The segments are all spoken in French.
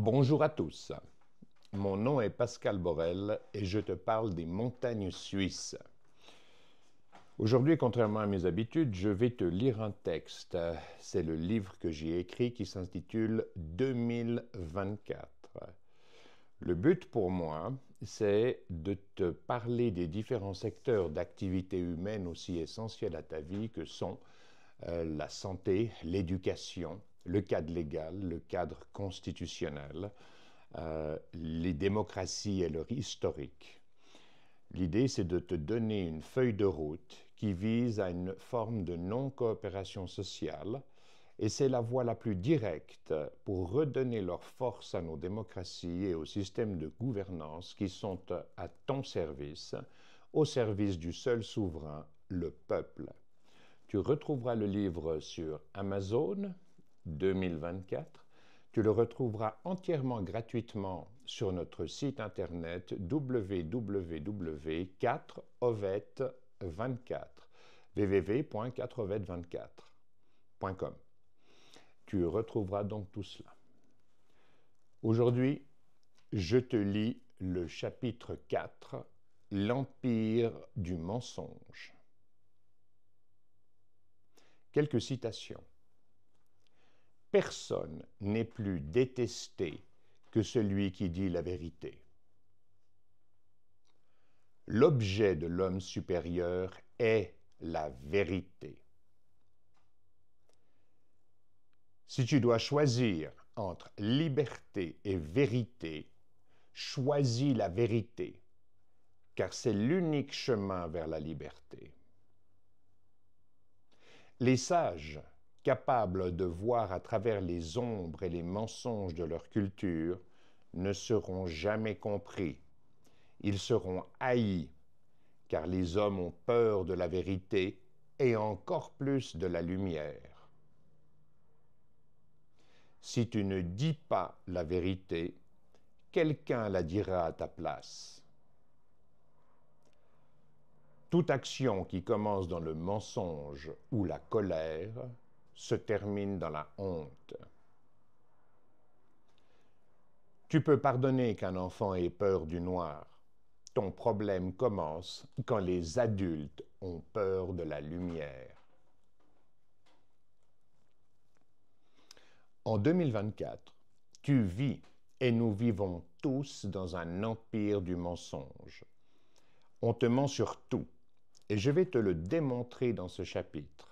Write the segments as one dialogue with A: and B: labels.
A: Bonjour à tous, mon nom est Pascal Borel et je te parle des montagnes suisses. Aujourd'hui, contrairement à mes habitudes, je vais te lire un texte. C'est le livre que j'ai écrit qui s'intitule 2024. Le but pour moi, c'est de te parler des différents secteurs d'activité humaine aussi essentiels à ta vie que sont la santé, l'éducation, le cadre légal, le cadre constitutionnel, les démocraties et leur historique. L'idée, c'est de te donner une feuille de route qui vise à une forme de non-coopération sociale et c'est la voie la plus directe pour redonner leur force à nos démocraties et aux systèmes de gouvernance qui sont à ton service, au service du seul souverain, le peuple. Tu retrouveras le livre sur Amazon 2024. Tu le retrouveras entièrement gratuitement sur notre site internet www.4ovet24 www.4ovet24.com. Tu retrouveras donc tout cela. Aujourd'hui, je te lis le chapitre 4, l'Empire du mensonge. Quelques citations. Personne n'est plus détesté que celui qui dit la vérité. L'objet de l'homme supérieur est la vérité. Si tu dois choisir entre liberté et vérité, choisis la vérité, car c'est l'unique chemin vers la liberté. Les sages, capables de voir à travers les ombres et les mensonges de leur culture, ne seront jamais compris. Ils seront haïs, car les hommes ont peur de la vérité et encore plus de la lumière. Si tu ne dis pas la vérité, quelqu'un la dira à ta place. Toute action qui commence dans le mensonge ou la colère se termine dans la honte. Tu peux pardonner qu'un enfant ait peur du noir. Ton problème commence quand les adultes ont peur de la lumière. En 2024, tu vis et nous vivons tous dans un empire du mensonge. On te ment sur tout, et je vais te le démontrer dans ce chapitre.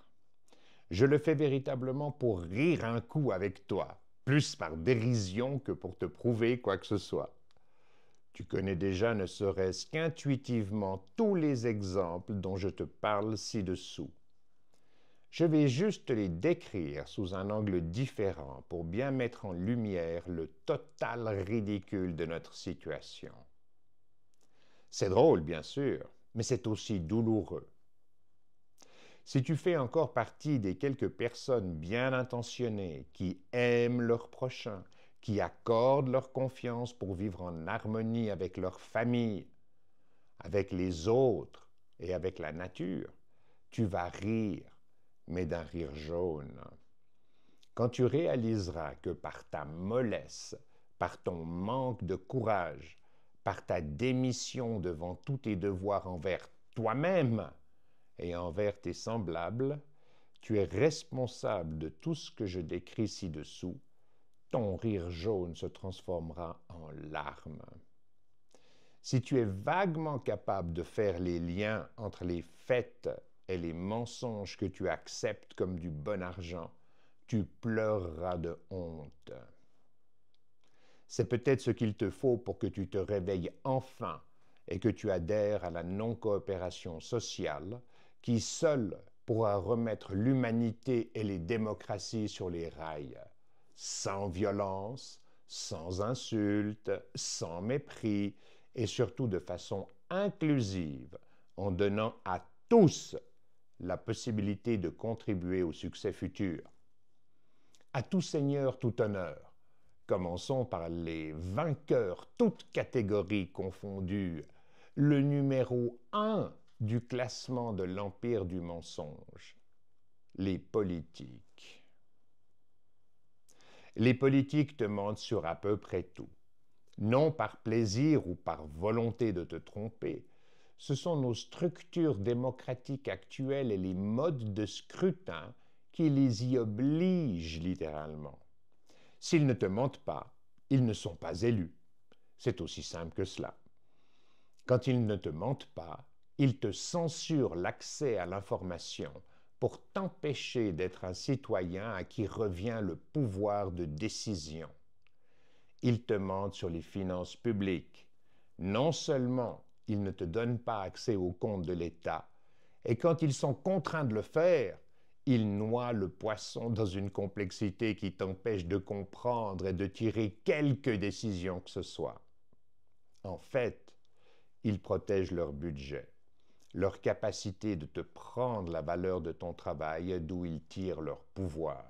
A: Je le fais véritablement pour rire un coup avec toi, plus par dérision que pour te prouver quoi que ce soit. Tu connais déjà ne serait-ce qu'intuitivement tous les exemples dont je te parle ci-dessous. Je vais juste les décrire sous un angle différent pour bien mettre en lumière le total ridicule de notre situation. C'est drôle, bien sûr, mais c'est aussi douloureux. Si tu fais encore partie des quelques personnes bien intentionnées qui aiment leur prochain, qui accordent leur confiance pour vivre en harmonie avec leur famille, avec les autres et avec la nature, tu vas rire, mais d'un rire jaune. Quand tu réaliseras que par ta mollesse, par ton manque de courage, par ta démission devant tous tes devoirs envers toi-même et envers tes semblables, tu es responsable de tout ce que je décris ci-dessous, ton rire jaune se transformera en larmes. Si tu es vaguement capable de faire les liens entre les faits et les mensonges que tu acceptes comme du bon argent, tu pleureras de honte. C'est peut-être ce qu'il te faut pour que tu te réveilles enfin et que tu adhères à la non-coopération sociale qui seule pourra remettre l'humanité et les démocraties sur les rails, sans violence, sans insultes, sans mépris et surtout de façon inclusive en donnant à tous la possibilité de contribuer au succès futur. À tout seigneur, tout honneur. Commençons par les vainqueurs, toutes catégories confondues, le numéro 1 du classement de l'empire du mensonge, les politiques. Les politiques te mentent sur à peu près tout. Non par plaisir ou par volonté de te tromper, ce sont nos structures démocratiques actuelles et les modes de scrutin qui les y obligent littéralement. S'ils ne te mentent pas, ils ne sont pas élus. C'est aussi simple que cela. Quand ils ne te mentent pas, ils te censurent l'accès à l'information pour t'empêcher d'être un citoyen à qui revient le pouvoir de décision. Ils te mentent sur les finances publiques. Non seulement ils ne te donnent pas accès aux comptes de l'État, et quand ils sont contraints de le faire, ils noient le poisson dans une complexité qui t'empêche de comprendre et de tirer quelque décision que ce soit. En fait, ils protègent leur budget, leur capacité de te prendre la valeur de ton travail d'où ils tirent leur pouvoir.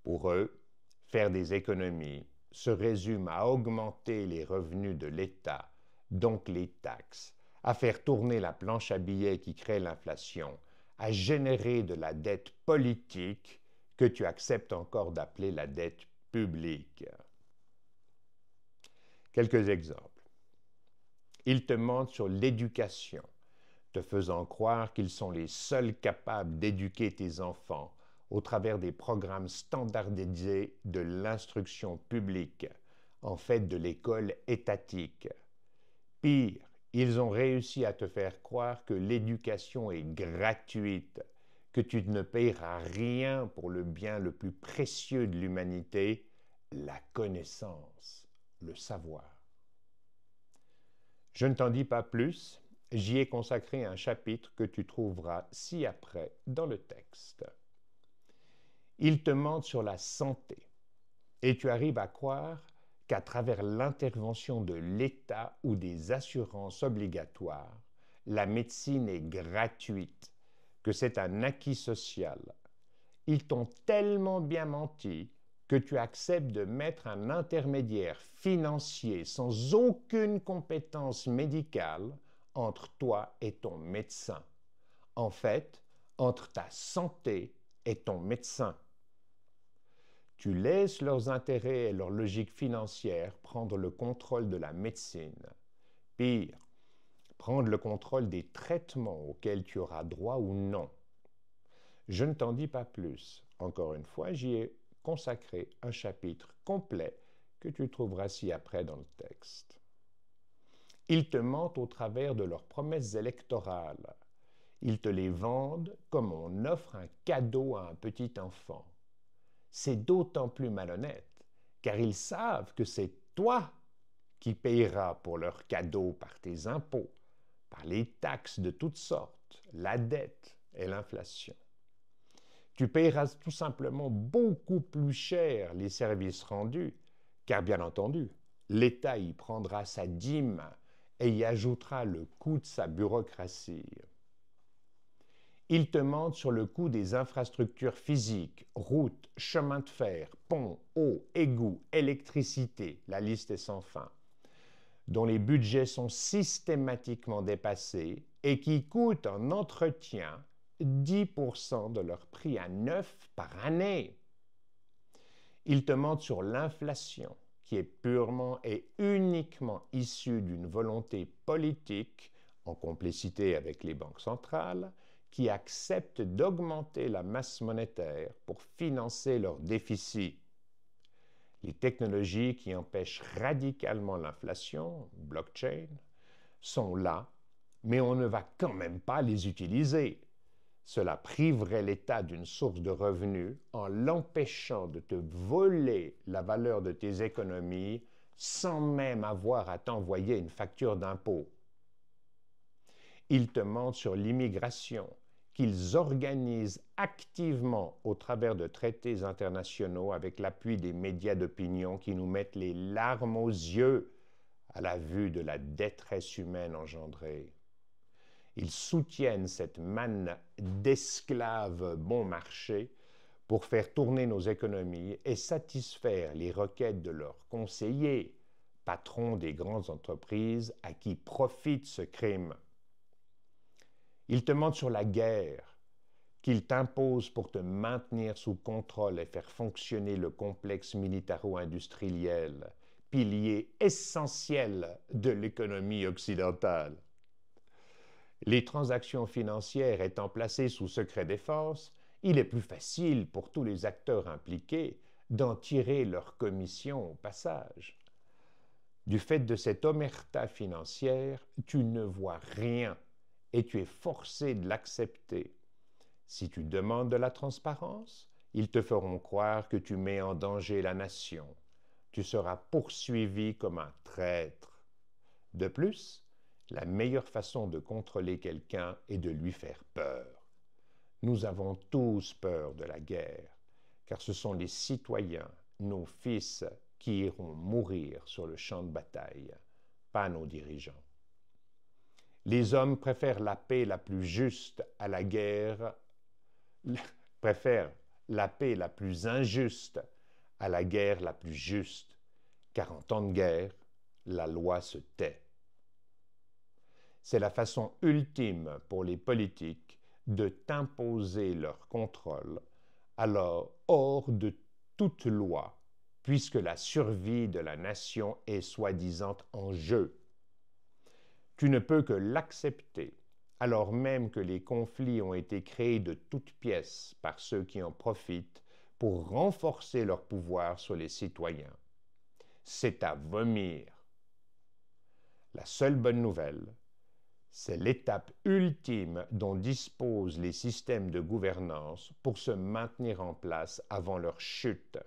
A: Pour eux, faire des économies se résume à augmenter les revenus de l'État, donc les taxes, à faire tourner la planche à billets qui crée l'inflation, à générer de la dette politique que tu acceptes encore d'appeler la dette publique. Quelques exemples. Ils te mentent sur l'éducation, te faisant croire qu'ils sont les seuls capables d'éduquer tes enfants au travers des programmes standardisés de l'instruction publique, en fait de l'école étatique. Pire, ils ont réussi à te faire croire que l'éducation est gratuite, que tu ne payeras rien pour le bien le plus précieux de l'humanité, la connaissance, le savoir. Je ne t'en dis pas plus, j'y ai consacré un chapitre que tu trouveras ci-après dans le texte. Ils te mentent sur la santé et tu arrives à croire qu'à travers l'intervention de l'État ou des assurances obligatoires, la médecine est gratuite, que c'est un acquis social. Ils t'ont tellement bien menti que tu acceptes de mettre un intermédiaire financier sans aucune compétence médicale entre toi et ton médecin. En fait, entre ta santé et ton médecin. Tu laisses leurs intérêts et leur logique financière prendre le contrôle de la médecine. Pire, prendre le contrôle des traitements auxquels tu auras droit ou non. Je ne t'en dis pas plus. Encore une fois, j'y ai consacré un chapitre complet que tu trouveras ci-après dans le texte. Ils te mentent au travers de leurs promesses électorales. Ils te les vendent comme on offre un cadeau à un petit enfant. C'est d'autant plus malhonnête, car ils savent que c'est toi qui payeras pour leur cadeau par tes impôts, par les taxes de toutes sortes, la dette et l'inflation. Tu payeras tout simplement beaucoup plus cher les services rendus, car bien entendu, l'État y prendra sa dîme et y ajoutera le coût de sa bureaucratie. Ils te mentent sur le coût des infrastructures physiques, routes, chemins de fer, ponts, eau, égouts, électricité, la liste est sans fin, dont les budgets sont systématiquement dépassés et qui coûtent en entretien 10% de leur prix à neuf par année. Ils te mentent sur l'inflation, qui est purement et uniquement issue d'une volonté politique, en complicité avec les banques centrales, qui acceptent d'augmenter la masse monétaire pour financer leurs déficits. Les technologies qui empêchent radicalement l'inflation, blockchain, sont là, mais on ne va quand même pas les utiliser. Cela priverait l'État d'une source de revenus en l'empêchant de te voler la valeur de tes économies sans même avoir à t'envoyer une facture d'impôt. Ils te mentent sur l'immigration, qu'ils organisent activement au travers de traités internationaux avec l'appui des médias d'opinion qui nous mettent les larmes aux yeux à la vue de la détresse humaine engendrée. Ils soutiennent cette manne d'esclaves bon marché pour faire tourner nos économies et satisfaire les requêtes de leurs conseillers, patrons des grandes entreprises à qui profite ce crime. Ils te mentent sur la guerre. qu'il t'impose pour te maintenir sous contrôle et faire fonctionner le complexe militaro-industriel, pilier essentiel de l'économie occidentale. Les transactions financières étant placées sous secret défense, il est plus facile pour tous les acteurs impliqués d'en tirer leur commission au passage. Du fait de cette omerta financière, tu ne vois rien et tu es forcé de l'accepter. Si tu demandes de la transparence, ils te feront croire que tu mets en danger la nation. Tu seras poursuivi comme un traître. De plus, la meilleure façon de contrôler quelqu'un est de lui faire peur. Nous avons tous peur de la guerre, car ce sont les citoyens, nos fils, qui iront mourir sur le champ de bataille, pas nos dirigeants. Les hommes préfèrent la paix la plus juste à la guerre, préfèrent la paix la plus injuste à la guerre la plus juste, car en temps de guerre, la loi se tait. C'est la façon ultime pour les politiques de t'imposer leur contrôle, alors hors de toute loi, puisque la survie de la nation est soi-disant en jeu. Tu ne peux que l'accepter, alors même que les conflits ont été créés de toutes pièces par ceux qui en profitent pour renforcer leur pouvoir sur les citoyens. C'est à vomir. La seule bonne nouvelle, c'est l'étape ultime dont disposent les systèmes de gouvernance pour se maintenir en place avant leur chute,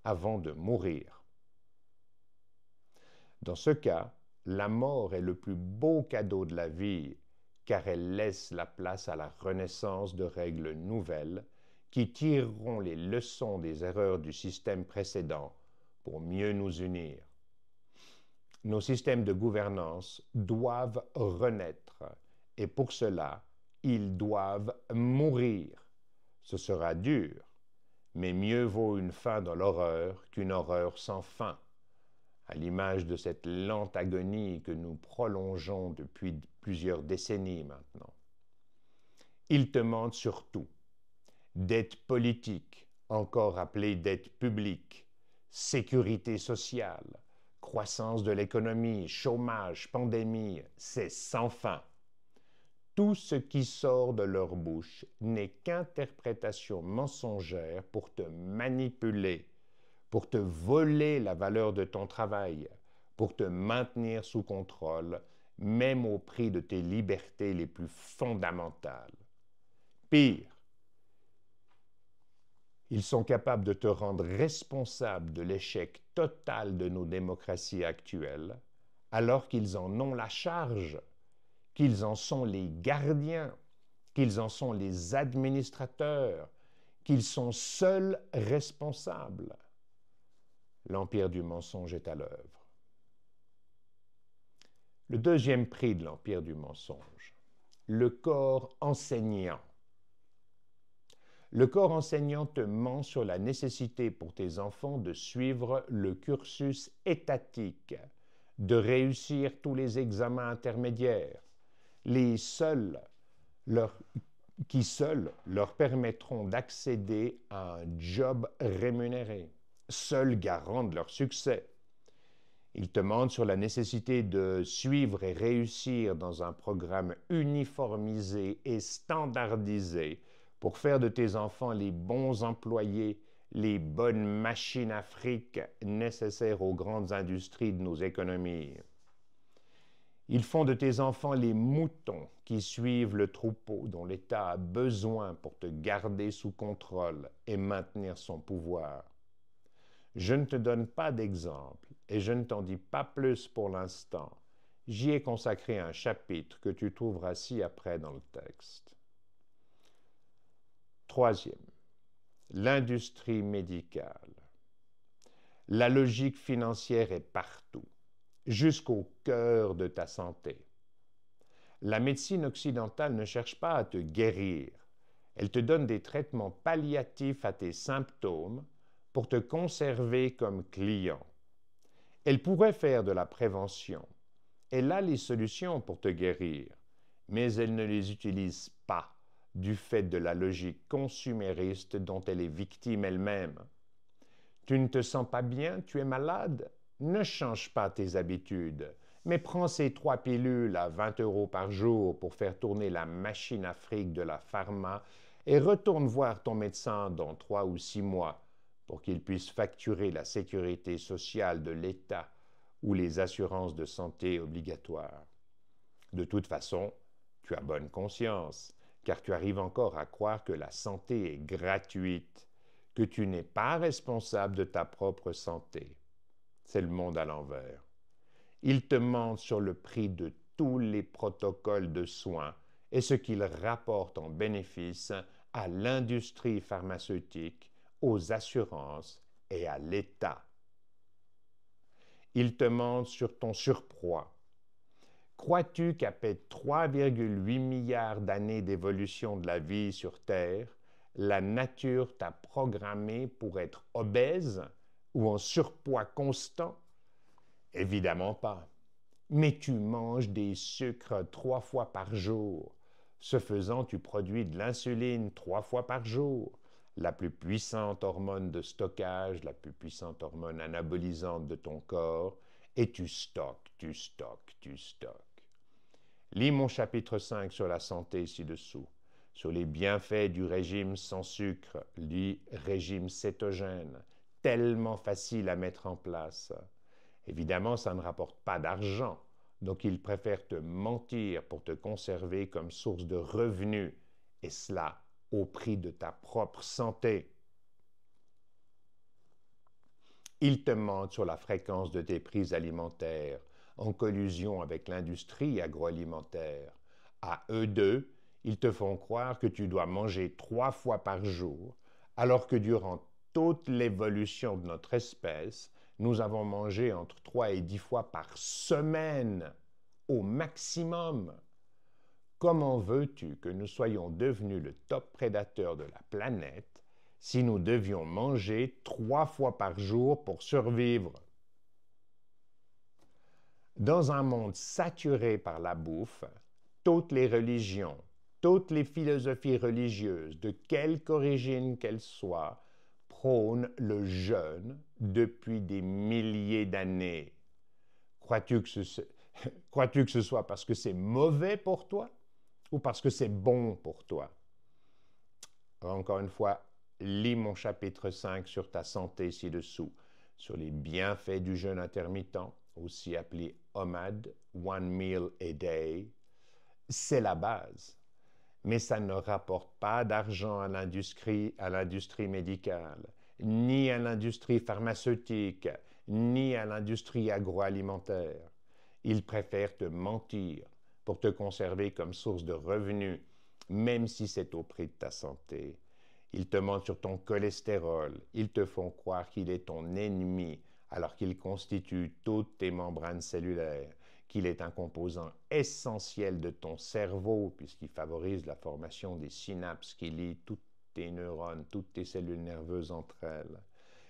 A: avant de mourir. Dans ce cas, la mort est le plus beau cadeau de la vie, car elle laisse la place à la renaissance de règles nouvelles qui tireront les leçons des erreurs du système précédent pour mieux nous unir. Nos systèmes de gouvernance doivent renaître et pour cela, ils doivent mourir. Ce sera dur, mais mieux vaut une fin dans l'horreur qu'une horreur sans fin, à l'image de cette lente agonie que nous prolongeons depuis plusieurs décennies maintenant. Ils te mentent sur tout. Dette politique, encore appelée dette publique, sécurité sociale, croissance de l'économie, chômage, pandémie, c'est sans fin. Tout ce qui sort de leur bouche n'est qu'interprétation mensongère pour te manipuler, pour te voler la valeur de ton travail, pour te maintenir sous contrôle, même au prix de tes libertés les plus fondamentales. Pire, ils sont capables de te rendre responsable de l'échec total de nos démocraties actuelles, alors qu'ils en ont la charge, qu'ils en sont les gardiens, qu'ils en sont les administrateurs, qu'ils sont seuls responsables. L'empire du mensonge est à l'œuvre. Le deuxième prix de l'empire du mensonge, le corps enseignant. Le corps enseignant te ment sur la nécessité pour tes enfants de suivre le cursus étatique, de réussir tous les examens intermédiaires, qui seuls leur permettront d'accéder à un job rémunéré, seuls garants de leur succès. Ils te mentent sur la nécessité de suivre et réussir dans un programme uniformisé et standardisé pour faire de tes enfants les bons employés, les bonnes machines à fric nécessaires aux grandes industries de nos économies. Ils font de tes enfants les moutons qui suivent le troupeau dont l'État a besoin pour te garder sous contrôle et maintenir son pouvoir. Je ne te donne pas d'exemple et je ne t'en dis pas plus pour l'instant. J'y ai consacré un chapitre que tu trouveras ci-après dans le texte. Troisième, l'industrie médicale. La logique financière est partout, jusqu'au cœur de ta santé. La médecine occidentale ne cherche pas à te guérir. Elle te donne des traitements palliatifs à tes symptômes pour te conserver comme client. Elle pourrait faire de la prévention. Elle a les solutions pour te guérir, mais elle ne les utilise pas du fait de la logique consumériste dont elle est victime elle-même. Tu ne te sens pas bien, tu es malade? Ne change pas tes habitudes, mais prends ces 3 pilules à 20 € par jour pour faire tourner la machine à fric de la pharma et retourne voir ton médecin dans 3 ou 6 mois pour qu'il puisse facturer la sécurité sociale de l'État ou les assurances de santé obligatoires. De toute façon, tu as bonne conscience, car tu arrives encore à croire que la santé est gratuite, que tu n'es pas responsable de ta propre santé. C'est le monde à l'envers. Ils te mentent sur le prix de tous les protocoles de soins et ce qu'ils rapportent en bénéfice à l'industrie pharmaceutique, aux assurances et à l'État. Ils te mentent sur ton surpoids. Crois-tu qu'après 3,8 milliards d'années d'évolution de la vie sur Terre, la nature t'a programmé pour être obèse ou en surpoids constant? Évidemment pas. Mais tu manges des sucres 3 fois par jour. Ce faisant, tu produis de l'insuline 3 fois par jour, la plus puissante hormone de stockage, la plus puissante hormone anabolisante de ton corps, et tu stockes. Lis mon chapitre 5 sur la santé ci-dessous. Sur les bienfaits du régime sans sucre, lis régime cétogène, tellement facile à mettre en place. Évidemment, ça ne rapporte pas d'argent, donc ils préfèrent te mentir pour te conserver comme source de revenus, et cela au prix de ta propre santé. Ils te mentent sur la fréquence de tes prises alimentaires, en collusion avec l'industrie agroalimentaire. À eux deux, ils te font croire que tu dois manger 3 fois par jour, alors que durant toute l'évolution de notre espèce, nous avons mangé entre 3 et 10 fois par semaine, au maximum. Comment veux-tu que nous soyons devenus le top prédateur de la planète si nous devions manger 3 fois par jour pour survivre? Dans un monde saturé par la bouffe, toutes les religions, toutes les philosophies religieuses, de quelque origine qu'elles soient, prônent le jeûne depuis des milliers d'années. Crois-tu que ce soit parce que c'est mauvais pour toi ou parce que c'est bon pour toi? Encore une fois, lis mon chapitre 5 sur ta santé ci-dessous, sur les bienfaits du jeûne intermittent, aussi appelé OMAD, One Meal a Day. C'est la base, mais ça ne rapporte pas d'argent à l'industrie médicale, ni à l'industrie pharmaceutique, ni à l'industrie agroalimentaire. Ils préfèrent te mentir pour te conserver comme source de revenus, même si c'est au prix de ta santé. Ils te mentent sur ton cholestérol, ils te font croire qu'il est ton ennemi, alors qu'il constitue toutes tes membranes cellulaires, qu'il est un composant essentiel de ton cerveau, puisqu'il favorise la formation des synapses qui lient toutes tes neurones, toutes tes cellules nerveuses entre elles,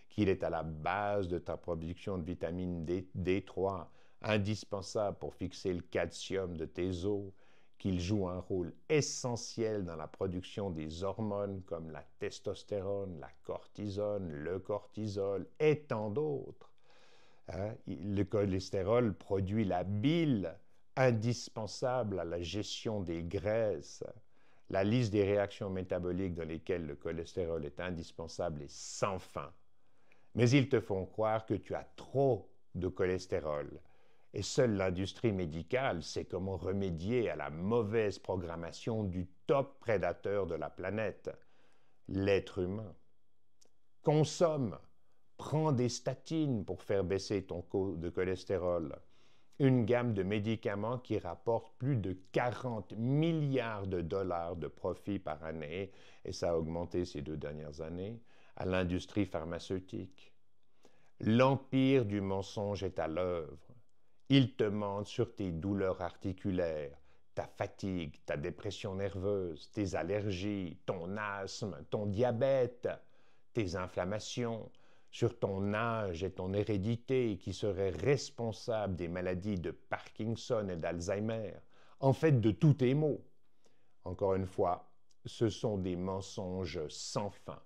A: qu'il est à la base de ta production de vitamine D3, indispensable pour fixer le calcium de tes os, qu'il joue un rôle essentiel dans la production des hormones comme la testostérone, la cortisone, le cortisol et tant d'autres. Hein? Le cholestérol produit la bile indispensable à la gestion des graisses. La liste des réactions métaboliques dans lesquelles le cholestérol est indispensable est sans fin. Mais ils te font croire que tu as trop de cholestérol. Et seule l'industrie médicale sait comment remédier à la mauvaise programmation du top prédateur de la planète, l'être humain. Consomme, prends des statines pour faire baisser ton taux de cholestérol. Une gamme de médicaments qui rapporte plus de 40 milliards de dollars de profit par année, et ça a augmenté ces 2 dernières années, à l'industrie pharmaceutique. L'empire du mensonge est à l'œuvre. Ils te mentent sur tes douleurs articulaires, ta fatigue, ta dépression nerveuse, tes allergies, ton asthme, ton diabète, tes inflammations, sur ton âge et ton hérédité qui seraient responsables des maladies de Parkinson et d'Alzheimer, en fait de tous tes maux. Encore une fois, ce sont des mensonges sans fin.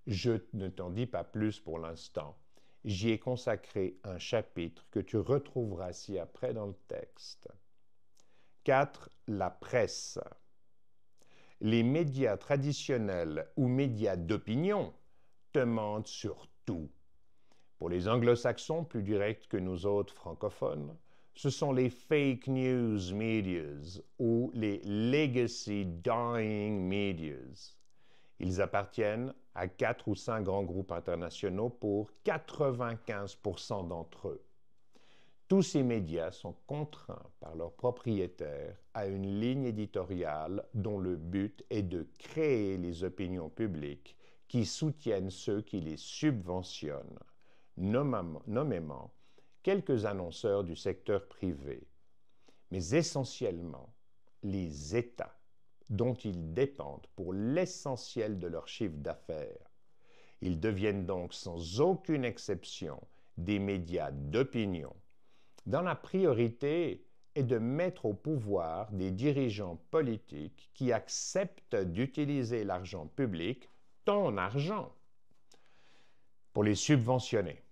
A: Je ne t'en dis pas plus pour l'instant. J'y ai consacré un chapitre que tu retrouveras ci-après dans le texte. 4. La presse. Les médias traditionnels ou médias d'opinion te mentent sur tout. Pour les anglo-saxons plus directs que nous autres francophones, ce sont les fake news medias ou les legacy dying medias. Ils appartiennent à 4 ou 5 grands groupes internationaux pour 95% d'entre eux. Tous ces médias sont contraints par leurs propriétaires à une ligne éditoriale dont le but est de créer les opinions publiques qui soutiennent ceux qui les subventionnent, nommément quelques annonceurs du secteur privé, mais essentiellement les États, dont ils dépendent pour l'essentiel de leur chiffre d'affaires. Ils deviennent donc sans aucune exception des médias d'opinion, dont la priorité est de mettre au pouvoir des dirigeants politiques qui acceptent d'utiliser l'argent public, ton argent, pour les subventionner.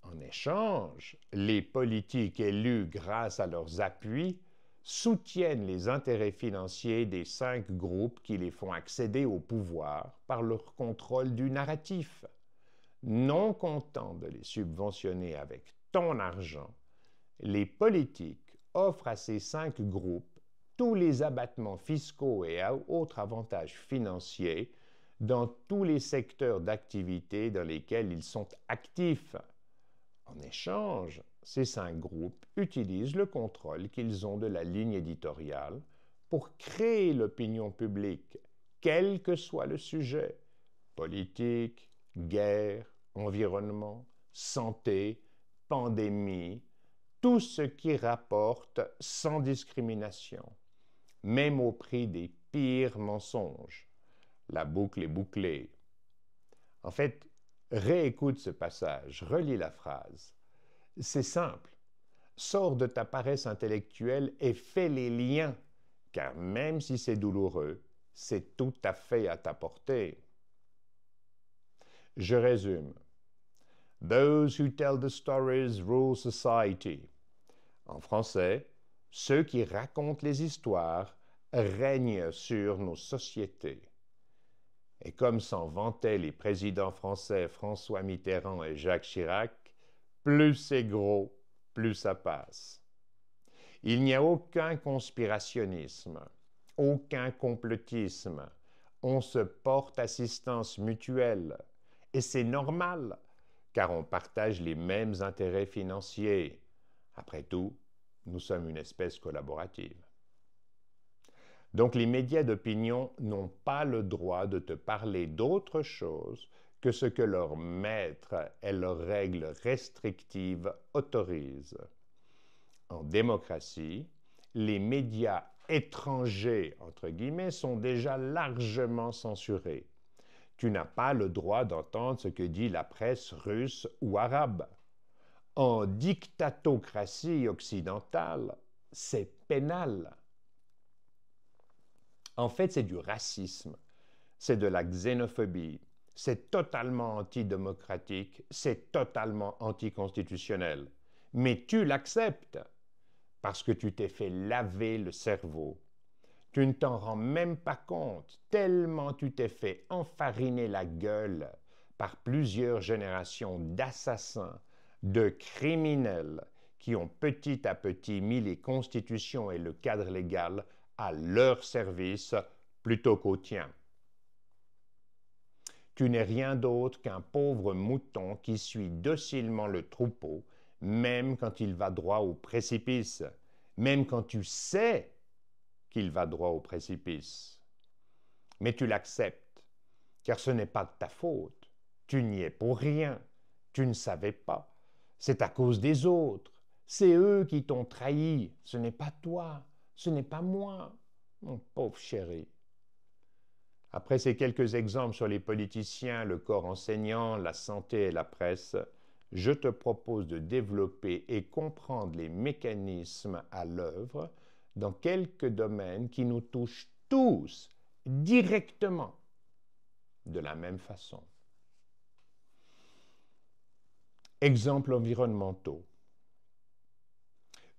A: En échange, les politiques élus grâce à leurs appuis soutiennent les intérêts financiers des 5 groupes qui les font accéder au pouvoir par leur contrôle du narratif. Non contents de les subventionner avec ton argent, les politiques offrent à ces 5 groupes tous les abattements fiscaux et autres avantages financiers dans tous les secteurs d'activité dans lesquels ils sont actifs. En échange, ces 5 groupes utilisent le contrôle qu'ils ont de la ligne éditoriale pour créer l'opinion publique, quel que soit le sujet, politique, guerre, environnement, santé, pandémie, tout ce qui rapporte sans discrimination, même au prix des pires mensonges. La boucle est bouclée. En fait, réécoute ce passage, relis la phrase. C'est simple. Sors de ta paresse intellectuelle et fais les liens, car même si c'est douloureux, c'est tout à fait à ta portée. Je résume. Those who tell the stories rule society. En français, ceux qui racontent les histoires règnent sur nos sociétés. Et comme s'en vantaient les présidents français François Mitterrand et Jacques Chirac, plus c'est gros, plus ça passe. Il n'y a aucun conspirationnisme, aucun complotisme. On se porte assistance mutuelle. Et c'est normal, car on partage les mêmes intérêts financiers. Après tout, nous sommes une espèce collaborative. Donc les médias d'opinion n'ont pas le droit de te parler d'autre chose que ce que leur maître et leurs règles restrictives autorisent. En démocratie, les médias étrangers, entre guillemets, sont déjà largement censurés. Tu n'as pas le droit d'entendre ce que dit la presse russe ou arabe. En dictatocratie occidentale, c'est pénal. En fait, c'est du racisme, c'est de la xénophobie, c'est totalement antidémocratique, c'est totalement anticonstitutionnel. Mais tu l'acceptes parce que tu t'es fait laver le cerveau. Tu ne t'en rends même pas compte, tellement tu t'es fait enfariner la gueule par plusieurs générations d'assassins, de criminels qui ont petit à petit mis les constitutions et le cadre légal à leur service plutôt qu'au tien. Tu n'es rien d'autre qu'un pauvre mouton qui suit docilement le troupeau, même quand il va droit au précipice, même quand tu sais qu'il va droit au précipice. Mais tu l'acceptes, car ce n'est pas de ta faute. Tu n'y es pour rien. Tu ne savais pas. C'est à cause des autres. C'est eux qui t'ont trahi. Ce n'est pas toi. Ce n'est pas moi, mon pauvre chéri. Après ces quelques exemples sur les politiciens, le corps enseignant, la santé et la presse, je te propose de développer et comprendre les mécanismes à l'œuvre dans quelques domaines qui nous touchent tous directement de la même façon. Exemples environnementaux.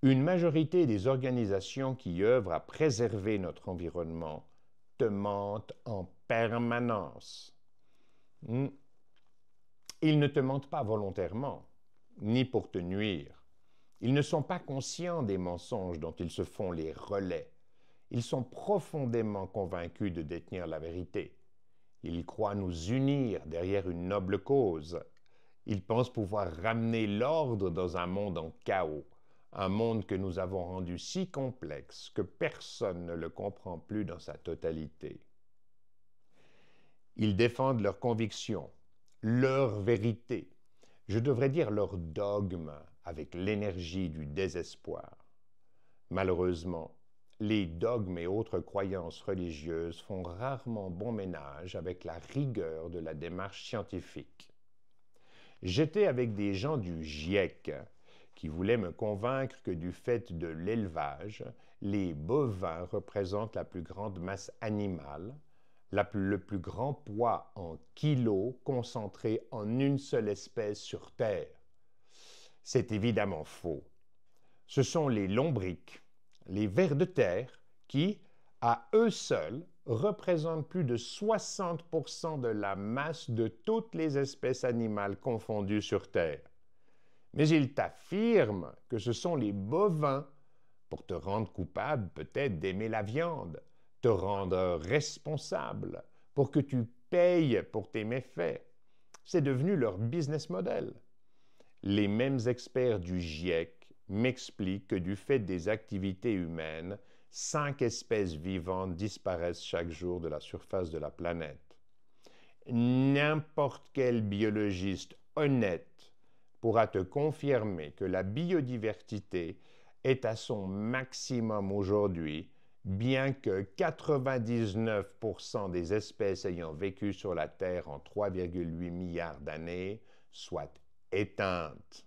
A: Une majorité des organisations qui œuvrent à préserver notre environnement te mentent en permanence. Ils ne te mentent pas volontairement, ni pour te nuire. Ils ne sont pas conscients des mensonges dont ils se font les relais. Ils sont profondément convaincus de détenir la vérité. Ils croient nous unir derrière une noble cause. Ils pensent pouvoir ramener l'ordre dans un monde en chaos, un monde que nous avons rendu si complexe que personne ne le comprend plus dans sa totalité. Ils défendent leurs convictions, leur vérité, je devrais dire leur dogme, avec l'énergie du désespoir. Malheureusement, les dogmes et autres croyances religieuses font rarement bon ménage avec la rigueur de la démarche scientifique. J'étais avec des gens du GIEC qui voulaient me convaincre que du fait de l'élevage, les bovins représentent la plus grande masse animale, le plus grand poids en kilos concentré en une seule espèce sur Terre. C'est évidemment faux. Ce sont les lombrics, les vers de terre, qui, à eux seuls, représentent plus de 60% de la masse de toutes les espèces animales confondues sur Terre. Mais ils t'affirment que ce sont les bovins, pour te rendre coupable peut-être d'aimer la viande, te rendre responsable, pour que tu payes pour tes méfaits. C'est devenu leur business model. Les mêmes experts du GIEC m'expliquent que du fait des activités humaines, 5 espèces vivantes disparaissent chaque jour de la surface de la planète. N'importe quel biologiste honnête pourra te confirmer que la biodiversité est à son maximum aujourd'hui, bien que 99% des espèces ayant vécu sur la Terre en 3,8 milliards d'années soient éteintes.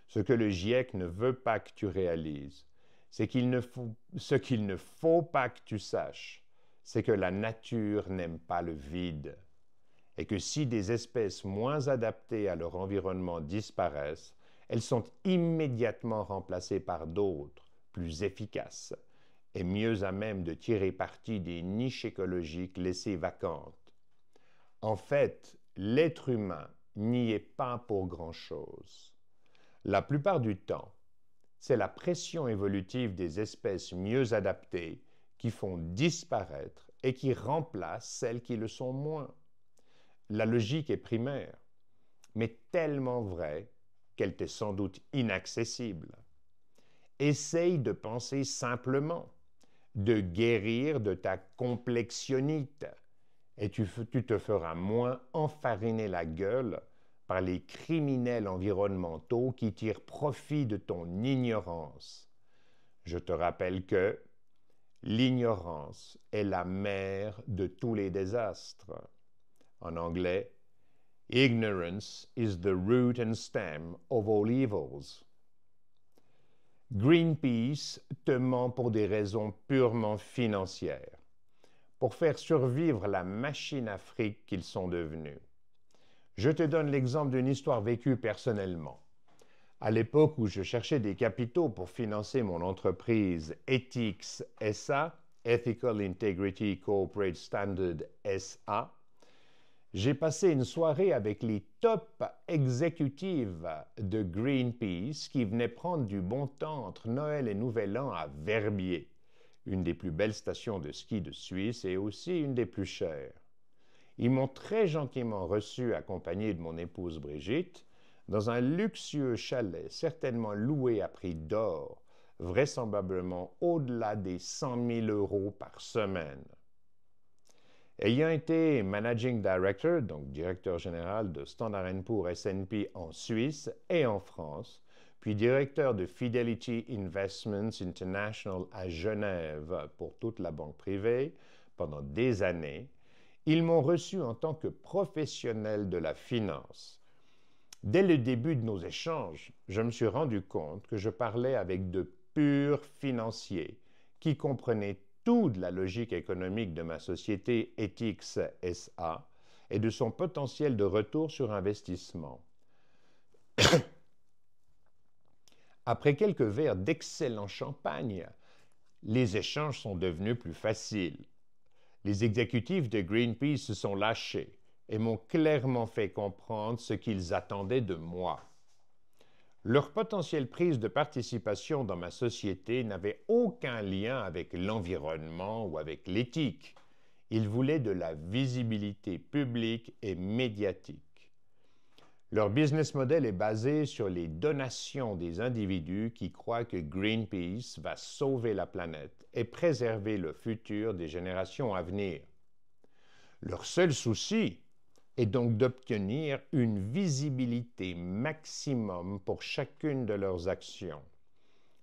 A: Ce que le GIEC ne veut pas que tu réalises, c'est ce qu'il ne faut pas que tu saches, c'est que la nature n'aime pas le vide, et que si des espèces moins adaptées à leur environnement disparaissent, elles sont immédiatement remplacées par d'autres, plus efficaces, et mieux à même de tirer parti des niches écologiques laissées vacantes. En fait, l'être humain n'y est pas pour grand-chose. La plupart du temps, c'est la pression évolutive des espèces mieux adaptées qui font disparaître et qui remplacent celles qui le sont moins. La logique est primaire, mais tellement vraie qu'elle t'est sans doute inaccessible. Essaye de penser simplement, de guérir de ta complexionnite, et tu te feras moins enfariner la gueule par les criminels environnementaux qui tirent profit de ton ignorance. Je te rappelle que l'ignorance est la mère de tous les désastres. En anglais, ignorance is the root and stem of all evils. Greenpeace te ment pour des raisons purement financières, pour faire survivre la machine à fric qu'ils sont devenus. Je te donne l'exemple d'une histoire vécue personnellement. À l'époque où je cherchais des capitaux pour financer mon entreprise Ethics SA, Ethical Integrity Corporate Standard SA, j'ai passé une soirée avec les top exécutives de Greenpeace qui venaient prendre du bon temps entre Noël et Nouvel An à Verbier, une des plus belles stations de ski de Suisse et aussi une des plus chères. Ils m'ont très gentiment reçu accompagné de mon épouse Brigitte dans un luxueux chalet certainement loué à prix d'or, vraisemblablement au-delà des 100 000 € par semaine. Ayant été Managing Director, donc directeur général de Standard & Poor's S&P en Suisse et en France, puis directeur de Fidelity Investments International à Genève pour toute la banque privée pendant des années, ils m'ont reçu en tant que professionnel de la finance. Dès le début de nos échanges, je me suis rendu compte que je parlais avec de purs financiers qui comprenaient tout de la logique économique de ma société Ethics SA et de son potentiel de retour sur investissement. Après quelques verres d'excellent champagne, les échanges sont devenus plus faciles. Les exécutifs de Greenpeace se sont lâchés et m'ont clairement fait comprendre ce qu'ils attendaient de moi. Leur potentielle prise de participation dans ma société n'avait aucun lien avec l'environnement ou avec l'éthique. Ils voulaient de la visibilité publique et médiatique. Leur business model est basé sur les donations des individus qui croient que Greenpeace va sauver la planète et préserver le futur des générations à venir. Leur seul souci est donc d'obtenir une visibilité maximum pour chacune de leurs actions,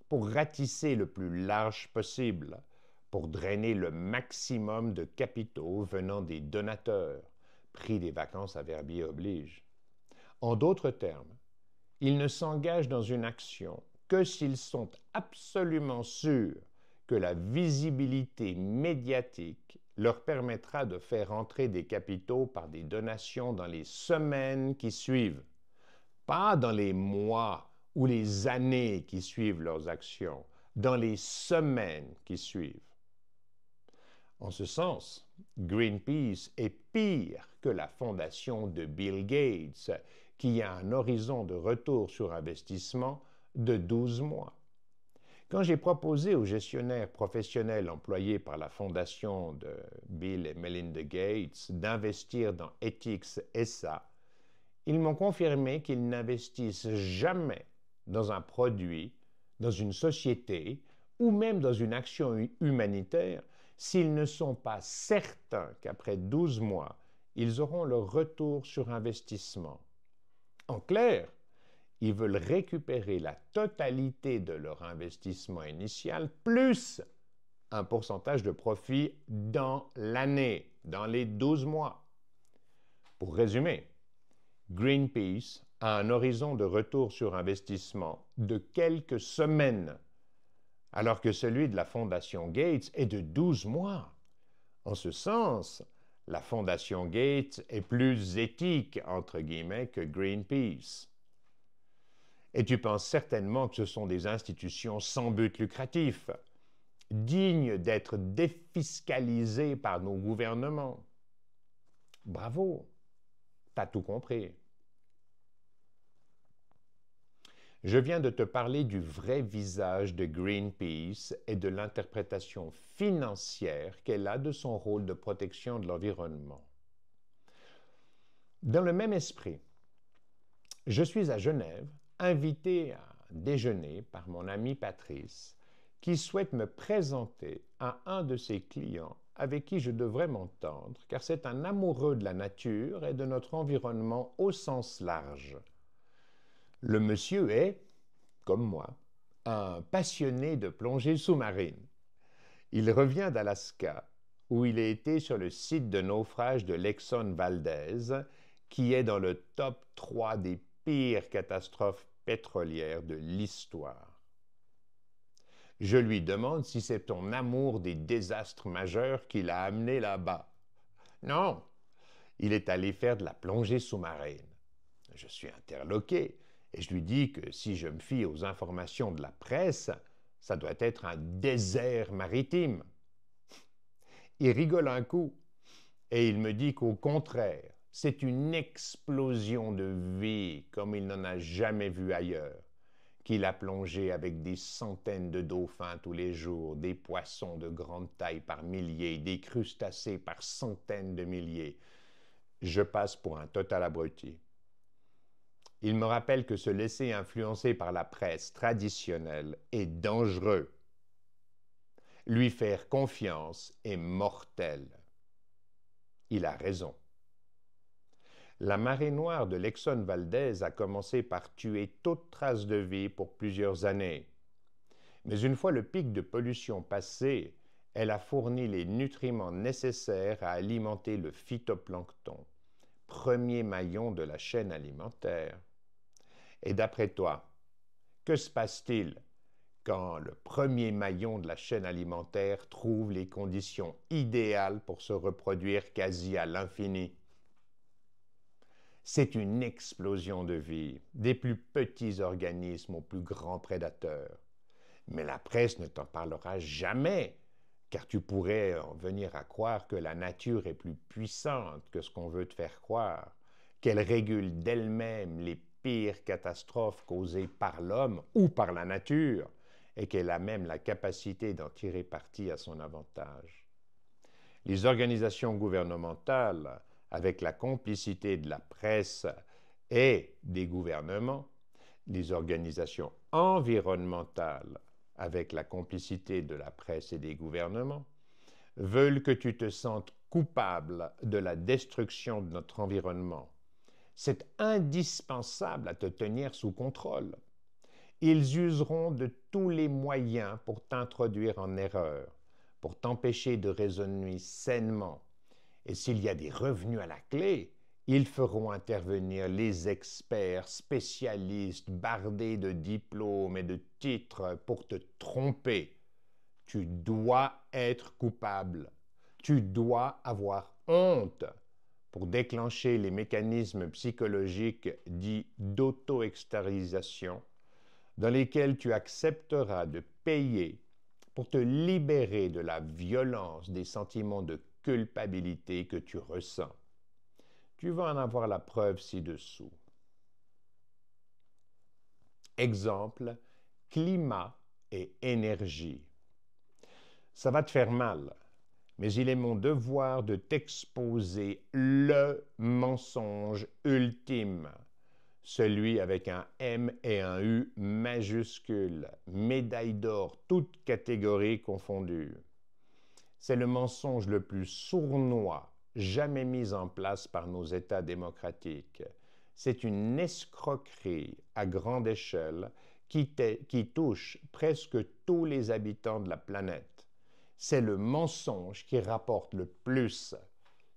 A: pour ratisser le plus large possible, pour drainer le maximum de capitaux venant des donateurs, prix des vacances à Verbier oblige. En d'autres termes, ils ne s'engagent dans une action que s'ils sont absolument sûrs que la visibilité médiatique leur permettra de faire entrer des capitaux par des donations dans les semaines qui suivent, pas dans les mois ou les années qui suivent leurs actions, dans les semaines qui suivent. En ce sens, Greenpeace est pire que la fondation de Bill Gates, qui a un horizon de retour sur investissement de 12 mois. Quand j'ai proposé aux gestionnaires professionnels employés par la fondation de Bill et Melinda Gates d'investir dans Ethics SA, ils m'ont confirmé qu'ils n'investissent jamais dans un produit, dans une société ou même dans une action humanitaire s'ils ne sont pas certains qu'après 12 mois, ils auront leur retour sur investissement. En clair, ils veulent récupérer la totalité de leur investissement initial plus un pourcentage de profit dans l'année, dans les 12 mois. Pour résumer, Greenpeace a un horizon de retour sur investissement de quelques semaines, alors que celui de la Fondation Gates est de 12 mois. En ce sens, la Fondation Gates est plus éthique, entre guillemets, que Greenpeace. Et tu penses certainement que ce sont des institutions sans but lucratif, dignes d'être défiscalisées par nos gouvernements. Bravo, t'as tout compris. Je viens de te parler du vrai visage de Greenpeace et de l'interprétation financière qu'elle a de son rôle de protection de l'environnement. Dans le même esprit, je suis à Genève, invité à déjeuner par mon ami Patrice, qui souhaite me présenter à un de ses clients avec qui je devrais m'entendre, car c'est un amoureux de la nature et de notre environnement au sens large. Le monsieur est, comme moi, un passionné de plongée sous-marine. Il revient d'Alaska, où il a été sur le site de naufrage de l'Exxon Valdez, qui est dans le top 3 des pires catastrophes pétrolières de l'histoire. Je lui demande si c'est ton amour des désastres majeurs qui l'a amené là-bas. Non, il est allé faire de la plongée sous-marine. Je suis interloqué et je lui dis que si je me fie aux informations de la presse, ça doit être un désert maritime. Il rigole un coup et il me dit qu'au contraire, c'est une explosion de vie comme il n'en a jamais vu ailleurs, qu'il a plongé avec des centaines de dauphins tous les jours, des poissons de grande taille par milliers, des crustacés par centaines de milliers. Je passe pour un total abruti. Il me rappelle que se laisser influencer par la presse traditionnelle est dangereux. Lui faire confiance est mortel. Il a raison. La marée noire de l'Exxon Valdez a commencé par tuer toute trace de vie pour plusieurs années. Mais une fois le pic de pollution passé, elle a fourni les nutriments nécessaires à alimenter le phytoplancton, premier maillon de la chaîne alimentaire. Et d'après toi, que se passe-t-il quand le premier maillon de la chaîne alimentaire trouve les conditions idéales pour se reproduire quasi à l'infini. C'est une explosion de vie, des plus petits organismes aux plus grands prédateurs. Mais la presse ne t'en parlera jamais, car tu pourrais en venir à croire que la nature est plus puissante que ce qu'on veut te faire croire, qu'elle régule d'elle-même les pires catastrophes causées par l'homme ou par la nature, et qu'elle a même la capacité d'en tirer parti à son avantage. Les organisations gouvernementales, avec la complicité de la presse et des gouvernements, les organisations environnementales, avec la complicité de la presse et des gouvernements, veulent que tu te sentes coupable de la destruction de notre environnement. C'est indispensable à te tenir sous contrôle. Ils useront de tous les moyens pour t'introduire en erreur, pour t'empêcher de raisonner sainement. Et s'il y a des revenus à la clé, ils feront intervenir les experts, spécialistes, bardés de diplômes et de titres pour te tromper. Tu dois être coupable. Tu dois avoir honte pour déclencher les mécanismes psychologiques dits d'auto-extériorisation dans lesquels tu accepteras de payer pour te libérer de la violence des sentiments de culpabilité que tu ressens. Tu vas en avoir la preuve ci-dessous. Exemple, climat et énergie. Ça va te faire mal, mais il est mon devoir de t'exposer le mensonge ultime, celui avec un M et un U majuscules, médaille d'or, toutes catégories confondues. C'est le mensonge le plus sournois jamais mis en place par nos États démocratiques. C'est une escroquerie à grande échelle qui touche presque tous les habitants de la planète. C'est le mensonge qui rapporte le plus.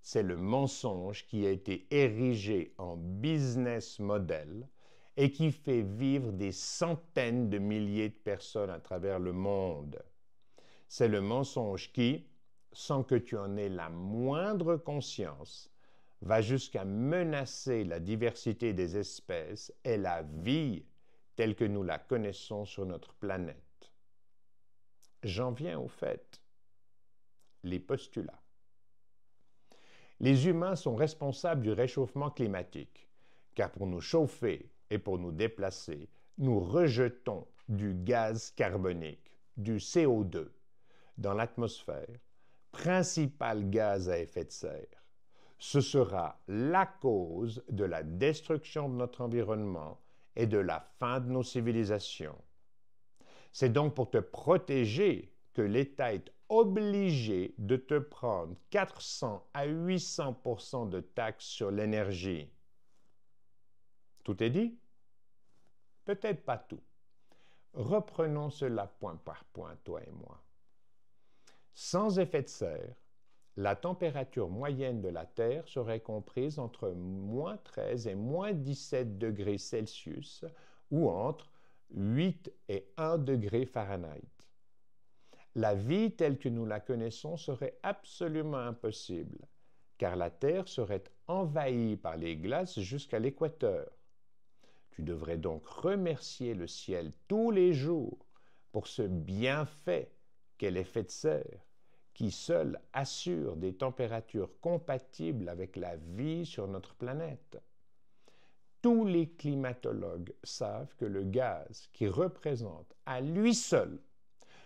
A: C'est le mensonge qui a été érigé en business model et qui fait vivre des centaines de milliers de personnes à travers le monde. C'est le mensonge qui, sans que tu en aies la moindre conscience, va jusqu'à menacer la diversité des espèces et la vie telle que nous la connaissons sur notre planète. J'en viens au fait. Les postulats. Les humains sont responsables du réchauffement climatique, car pour nous chauffer et pour nous déplacer, nous rejetons du gaz carbonique, du CO2, dans l'atmosphère, principal gaz à effet de serre. Ce sera la cause de la destruction de notre environnement et de la fin de nos civilisations. C'est donc pour te protéger que l'État est obligé de te prendre 400 à 800% de taxes sur l'énergie. Tout est dit? Peut-être pas tout. Reprenons cela point par point, toi et moi. Sans effet de serre, la température moyenne de la Terre serait comprise entre moins 13 et moins 17 degrés Celsius ou entre 8 et 1 degré Fahrenheit. La vie telle que nous la connaissons serait absolument impossible, car la Terre serait envahie par les glaces jusqu'à l'équateur. Tu devrais donc remercier le ciel tous les jours pour ce bienfait qu'est l'effet de serre, qui seul assure des températures compatibles avec la vie sur notre planète. Tous les climatologues savent que le gaz, qui représente à lui seul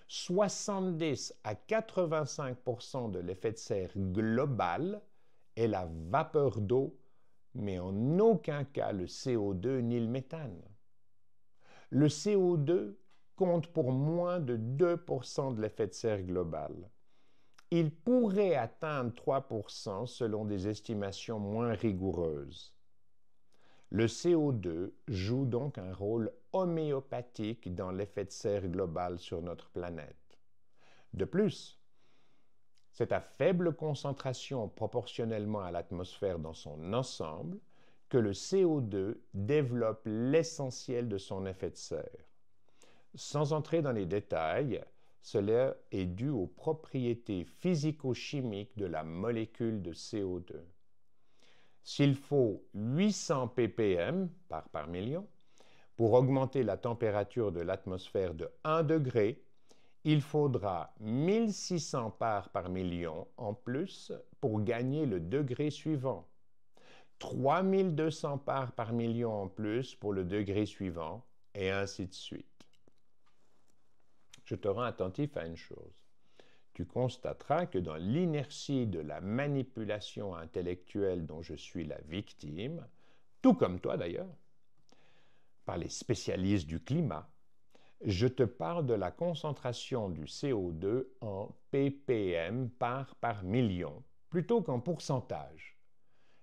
A: 70 à 85% de l'effet de serre global, est la vapeur d'eau, mais en aucun cas le CO2 ni le méthane. Le CO2 compte pour moins de 2% de l'effet de serre global. Il pourrait atteindre 3% selon des estimations moins rigoureuses. Le CO2 joue donc un rôle homéopathique dans l'effet de serre global sur notre planète. De plus, c'est à faible concentration proportionnellement à l'atmosphère dans son ensemble que le CO2 développe l'essentiel de son effet de serre. Sans entrer dans les détails, cela est dû aux propriétés physico-chimiques de la molécule de CO2. S'il faut 800 ppm, parts par million, pour augmenter la température de l'atmosphère de 1 degré, il faudra 1600 parts par million en plus pour gagner le degré suivant, 3200 parts par million en plus pour le degré suivant, et ainsi de suite. Je te rends attentif à une chose. Tu constateras que dans l'inertie de la manipulation intellectuelle dont je suis la victime, tout comme toi d'ailleurs, par les spécialistes du climat, je te parle de la concentration du CO2 en ppm parts par million, plutôt qu'en pourcentage.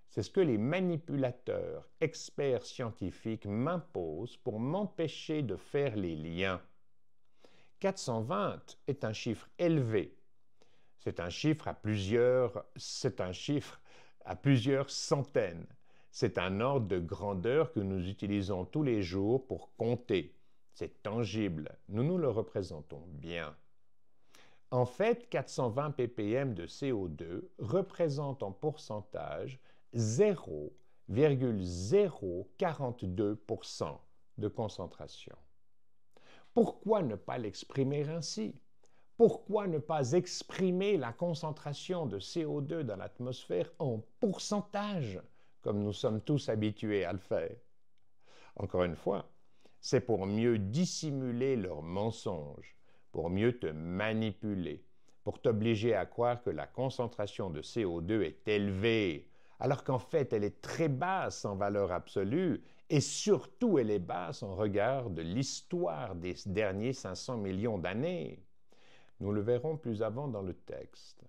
A: C'est ce que les manipulateurs, experts scientifiques m'imposent pour m'empêcher de faire les liens. 420 est un chiffre élevé. C'est un chiffre à plusieurs centaines. C'est un ordre de grandeur que nous utilisons tous les jours pour compter. C'est tangible. Nous nous le représentons bien. En fait, 420 ppm de CO2 représente en pourcentage 0,042% de concentration. Pourquoi ne pas l'exprimer ainsi? Pourquoi ne pas exprimer la concentration de CO2 dans l'atmosphère en pourcentage, comme nous sommes tous habitués à le faire? Encore une fois, c'est pour mieux dissimuler leurs mensonges, pour mieux te manipuler, pour t'obliger à croire que la concentration de CO2 est élevée, alors qu'en fait elle est très basse en valeur absolue, et surtout elle est basse en regard de l'histoire des derniers 500 millions d'années. Nous le verrons plus avant dans le texte.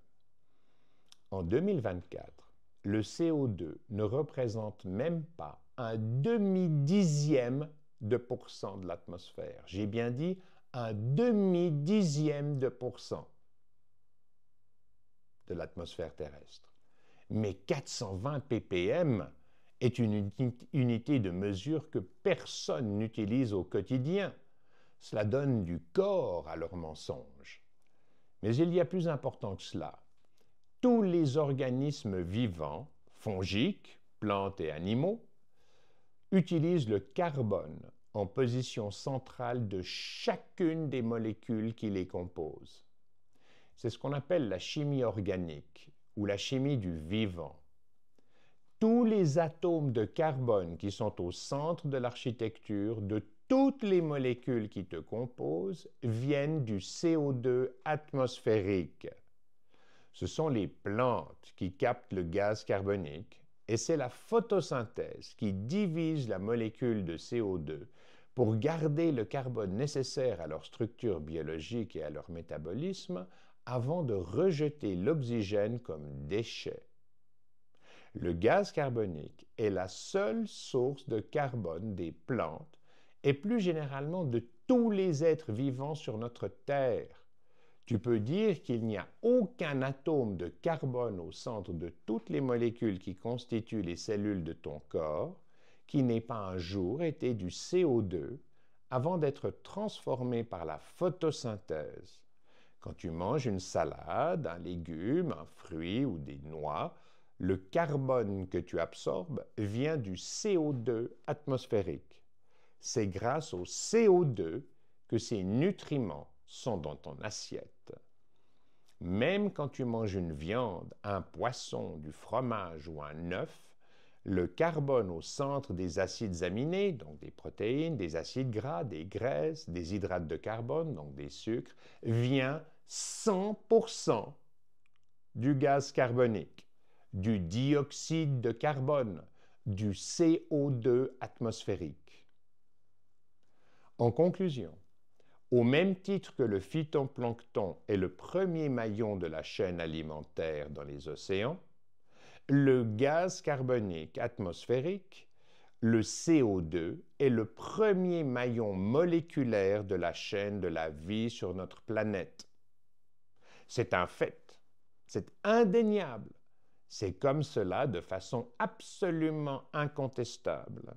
A: En 2024, le CO2 ne représente même pas un demi-dixième de pourcent de l'atmosphère. J'ai bien dit un demi-dixième de pourcent de l'atmosphère terrestre. Mais 420 ppm est une unité de mesure que personne n'utilise au quotidien. Cela donne du corps à leurs mensonges. Mais il y a plus important que cela. Tous les organismes vivants, fongiques, plantes et animaux, utilisent le carbone en position centrale de chacune des molécules qui les composent. C'est ce qu'on appelle la chimie organique ou la chimie du vivant. Tous les atomes de carbone qui sont au centre de l'architecture de toutes les molécules qui te composent viennent du CO2 atmosphérique. Ce sont les plantes qui captent le gaz carbonique et c'est la photosynthèse qui divise la molécule de CO2 pour garder le carbone nécessaire à leur structure biologique et à leur métabolisme avant de rejeter l'oxygène comme déchet. Le gaz carbonique est la seule source de carbone des plantes et plus généralement de tous les êtres vivants sur notre Terre. Tu peux dire qu'il n'y a aucun atome de carbone au centre de toutes les molécules qui constituent les cellules de ton corps qui n'ait pas un jour été du CO2 avant d'être transformé par la photosynthèse. Quand tu manges une salade, un légume, un fruit ou des noix, le carbone que tu absorbes vient du CO2 atmosphérique. C'est grâce au CO2 que ces nutriments sont dans ton assiette. Même quand tu manges une viande, un poisson, du fromage ou un œuf, le carbone au centre des acides aminés, donc des protéines, des acides gras, des graisses, des hydrates de carbone, donc des sucres, vient 100% du gaz carbonique, du dioxyde de carbone, du CO2 atmosphérique. En conclusion, au même titre que le phytoplancton est le premier maillon de la chaîne alimentaire dans les océans, le gaz carbonique atmosphérique, le CO2, est le premier maillon moléculaire de la chaîne de la vie sur notre planète. C'est un fait, c'est indéniable, c'est comme cela de façon absolument incontestable.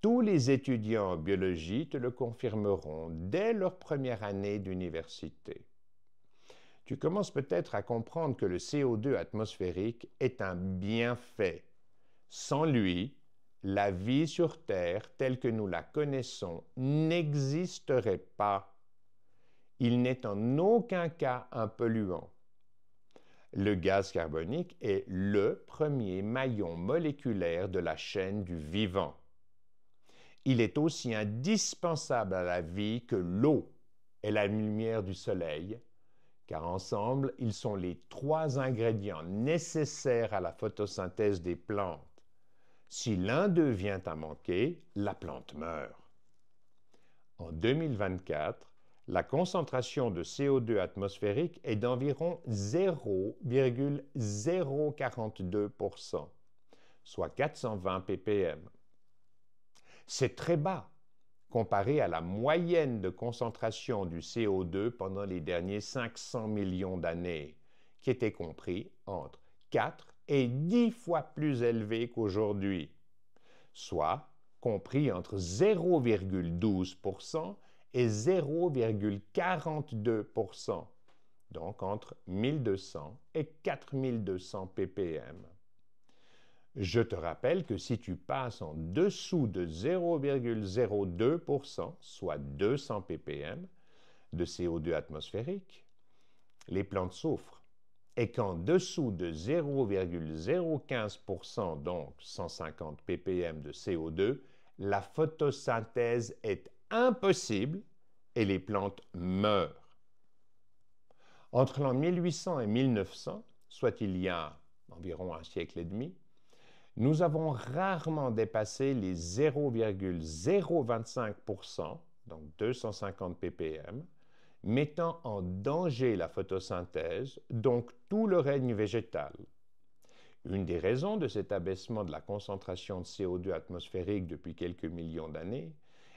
A: Tous les étudiants en biologie te le confirmeront dès leur première année d'université. Tu commences peut-être à comprendre que le CO2 atmosphérique est un bienfait. Sans lui, la vie sur Terre telle que nous la connaissons n'existerait pas. Il n'est en aucun cas un polluant. Le gaz carbonique est le premier maillon moléculaire de la chaîne du vivant. Il est aussi indispensable à la vie que l'eau et la lumière du soleil, car ensemble, ils sont les 3 ingrédients nécessaires à la photosynthèse des plantes. Si l'un d'eux vient à manquer, la plante meurt. En 2024, la concentration de CO2 atmosphérique est d'environ 0,042%, soit 420 ppm. C'est très bas comparé à la moyenne de concentration du CO2 pendant les derniers 500 millions d'années, qui était compris entre 4 et 10 fois plus élevé qu'aujourd'hui, soit compris entre 0,12% et 0,42%, donc entre 1200 et 4200 ppm. Je te rappelle que si tu passes en dessous de 0,02%, soit 200 ppm de CO2 atmosphérique, les plantes souffrent, et qu'en dessous de 0,015%, donc 150 ppm de CO2, la photosynthèse est impossible et les plantes meurent. Entre l'an 1800 et 1900, soit il y a environ un siècle et demi, nous avons rarement dépassé les 0,025%, donc 250 ppm, mettant en danger la photosynthèse, donc tout le règne végétal. Une des raisons de cet abaissement de la concentration de CO2 atmosphérique depuis quelques millions d'années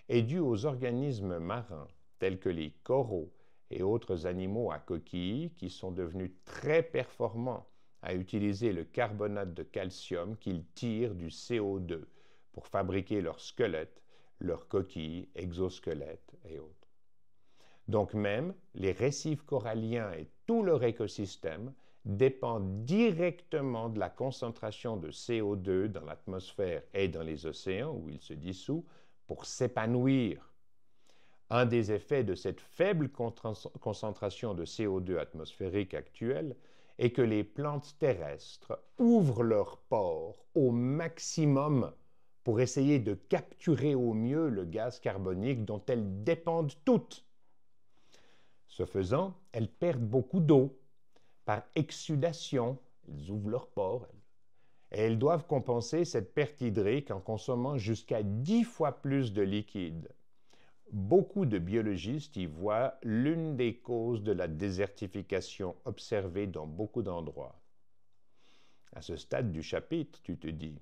A: est due aux organismes marins, tels que les coraux et autres animaux à coquilles qui sont devenus très performants à utiliser le carbonate de calcium qu'ils tirent du CO2 pour fabriquer leurs squelettes, leurs coquilles, exosquelettes et autres. Donc même, les récifs coralliens et tout leur écosystème dépendent directement de la concentration de CO2 dans l'atmosphère et dans les océans où il se dissout pour s'épanouir. Un des effets de cette faible concentration de CO2 atmosphérique actuelle est que les plantes terrestres ouvrent leurs pores au maximum pour essayer de capturer au mieux le gaz carbonique dont elles dépendent toutes. Ce faisant, elles perdent beaucoup d'eau par exsudation. Elles ouvrent leurs pores et elles doivent compenser cette perte hydrique en consommant jusqu'à 10 fois plus de liquide. Beaucoup de biologistes y voient l'une des causes de la désertification observée dans beaucoup d'endroits. À ce stade du chapitre, tu te dis,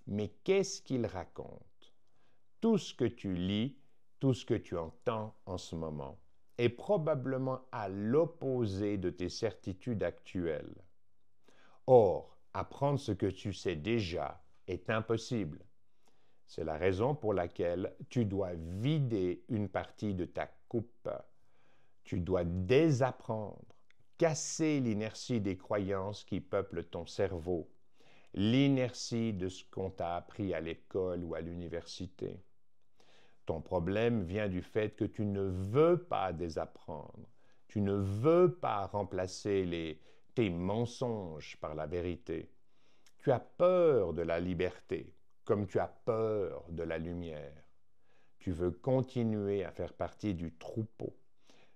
A: mais qu'est-ce qu'il raconte? Tout ce que tu lis, tout ce que tu entends en ce moment est probablement à l'opposé de tes certitudes actuelles. Or, apprendre ce que tu sais déjà est impossible. C'est la raison pour laquelle tu dois vider une partie de ta coupe. Tu dois désapprendre, casser l'inertie des croyances qui peuplent ton cerveau, l'inertie de ce qu'on t'a appris à l'école ou à l'université. Ton problème vient du fait que tu ne veux pas désapprendre. Tu ne veux pas remplacer tes mensonges par la vérité. Tu as peur de la liberté, comme tu as peur de la lumière. Tu veux continuer à faire partie du troupeau.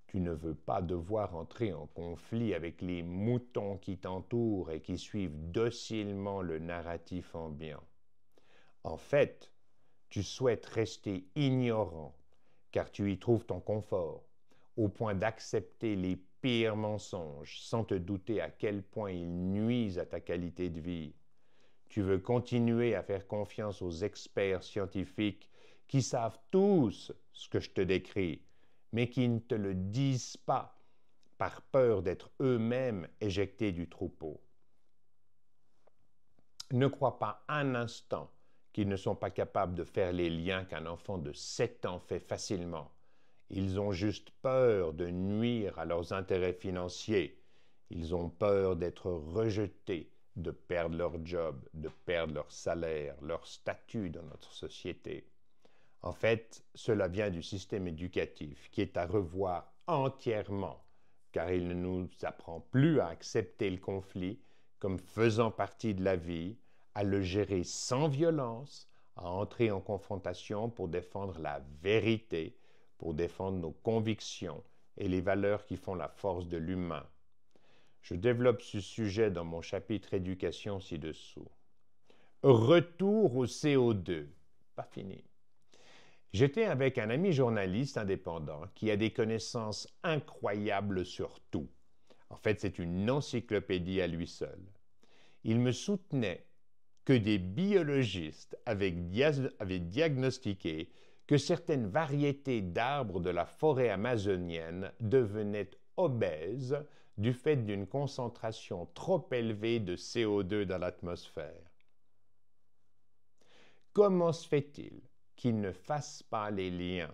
A: Tu ne veux pas devoir entrer en conflit avec les moutons qui t'entourent et qui suivent docilement le narratif ambiant. En fait, tu souhaites rester ignorant, car tu y trouves ton confort, au point d'accepter les pires mensonges sans te douter à quel point ils nuisent à ta qualité de vie. Tu veux continuer à faire confiance aux experts scientifiques qui savent tous ce que je te décris, mais qui ne te le disent pas par peur d'être eux-mêmes éjectés du troupeau. Ne crois pas un instant qu'ils ne sont pas capables de faire les liens qu'un enfant de 7 ans fait facilement. Ils ont juste peur de nuire à leurs intérêts financiers. Ils ont peur d'être rejetés, de perdre leur job, de perdre leur salaire, leur statut dans notre société. En fait, cela vient du système éducatif qui est à revoir entièrement, car il ne nous apprend plus à accepter le conflit comme faisant partie de la vie, à le gérer sans violence, à entrer en confrontation pour défendre la vérité, pour défendre nos convictions et les valeurs qui font la force de l'humain. Je développe ce sujet dans mon chapitre éducation ci-dessous. Retour au CO2. Pas fini. J'étais avec un ami journaliste indépendant qui a des connaissances incroyables sur tout. En fait, c'est une encyclopédie à lui seul. Il me soutenait que des biologistes avaient diagnostiqué que certaines variétés d'arbres de la forêt amazonienne devenaient obèses du fait d'une concentration trop élevée de CO2 dans l'atmosphère. Comment se fait-il qu'il ne fasse pas les liens?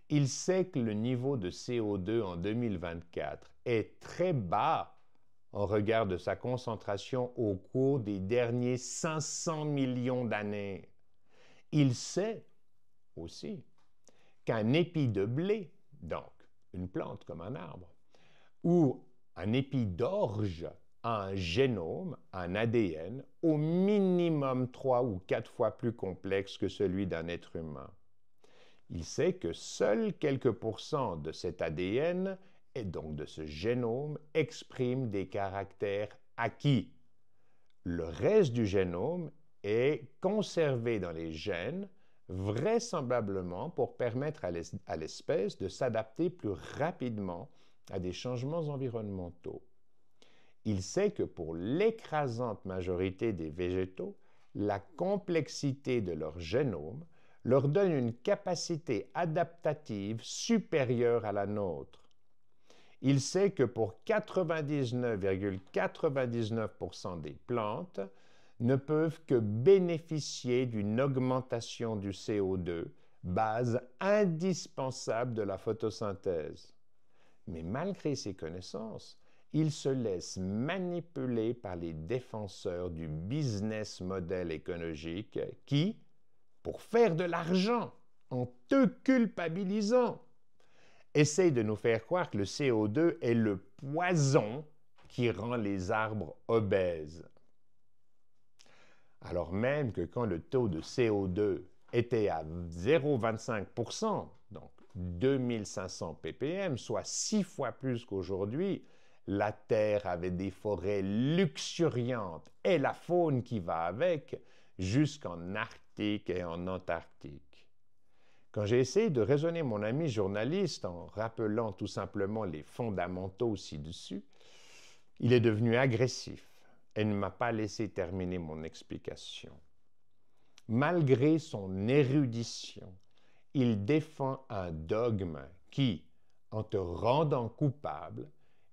A: Il sait que le niveau de CO2 en 2024 est très bas en regard de sa concentration au cours des derniers 500 millions d'années. Il sait aussi qu'un épi de blé, donc une plante comme un arbre, ou un épi d'orge a un génome, un ADN, au minimum 3 ou 4 fois plus complexe que celui d'un être humain. Il sait que seuls quelques pourcents de cet ADN, et donc de ce génome, expriment des caractères acquis. Le reste du génome est conservé dans les gènes, vraisemblablement pour permettre à l'espèce de s'adapter plus rapidement à des changements environnementaux. Il sait que pour l'écrasante majorité des végétaux, la complexité de leur génome leur donne une capacité adaptative supérieure à la nôtre. Il sait que pour 99,99% des plantes ne peuvent que bénéficier d'une augmentation du CO2, base indispensable de la photosynthèse. Mais malgré ces connaissances, il se laisse manipuler par les défenseurs du business model écologique qui, pour faire de l'argent en te culpabilisant, essaye de nous faire croire que le CO2 est le poison qui rend les arbres obèses. Alors même que quand le taux de CO2 était à 0,25%, donc 2500 ppm, soit 6 fois plus qu'aujourd'hui, la Terre avait des forêts luxuriantes et la faune qui va avec jusqu'en Arctique et en Antarctique. Quand j'ai essayé de raisonner mon ami journaliste en rappelant tout simplement les fondamentaux ci-dessus, il est devenu agressif et ne m'a pas laissé terminer mon explication. Malgré son érudition, il défend un dogme qui, en te rendant coupable,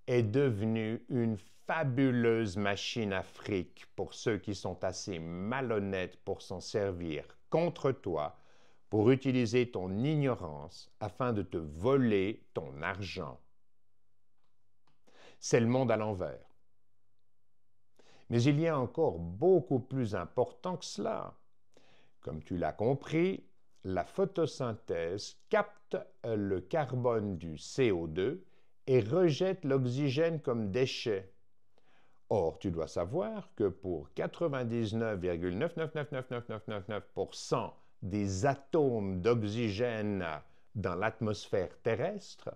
A: est devenu une fabuleuse machine à fric pour ceux qui sont assez malhonnêtes pour s'en servir contre toi, pour utiliser ton ignorance afin de te voler ton argent. C'est le monde à l'envers. Mais il y a encore beaucoup plus important que cela. Comme tu l'as compris, la photosynthèse capte le carbone du CO2 et rejette l'oxygène comme déchet. Or, tu dois savoir que pour 99,9999999% des atomes d'oxygène dans l'atmosphère terrestre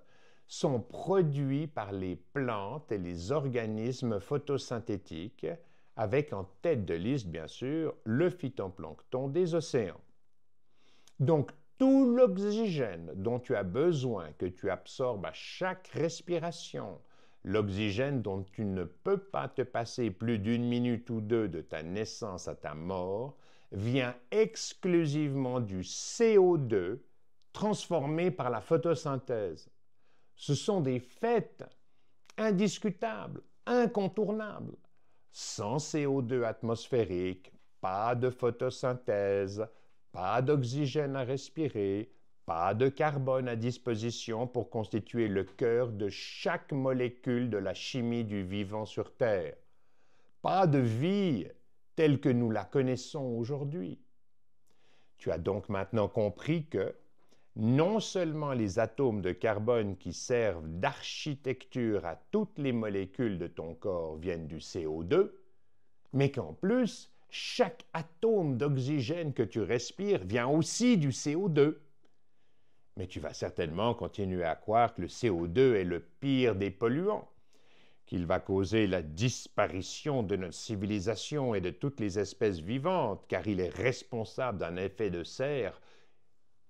A: sont produits par les plantes et les organismes photosynthétiques, avec en tête de liste, bien sûr, le phytoplancton des océans. Donc, tout l'oxygène dont tu as besoin, que tu absorbes à chaque respiration, l'oxygène dont tu ne peux pas te passer plus d'une minute ou deux de ta naissance à ta mort, vient exclusivement du CO2 transformé par la photosynthèse. Ce sont des faits indiscutables, incontournables. Sans CO2 atmosphérique, pas de photosynthèse, pas d'oxygène à respirer, pas de carbone à disposition pour constituer le cœur de chaque molécule de la chimie du vivant sur Terre. Pas de vie telle que nous la connaissons aujourd'hui. Tu as donc maintenant compris que non seulement les atomes de carbone qui servent d'architecture à toutes les molécules de ton corps viennent du CO2, mais qu'en plus, chaque atome d'oxygène que tu respires vient aussi du CO2. Mais tu vas certainement continuer à croire que le CO2 est le pire des polluants, qu'il va causer la disparition de notre civilisation et de toutes les espèces vivantes, car il est responsable d'un effet de serre,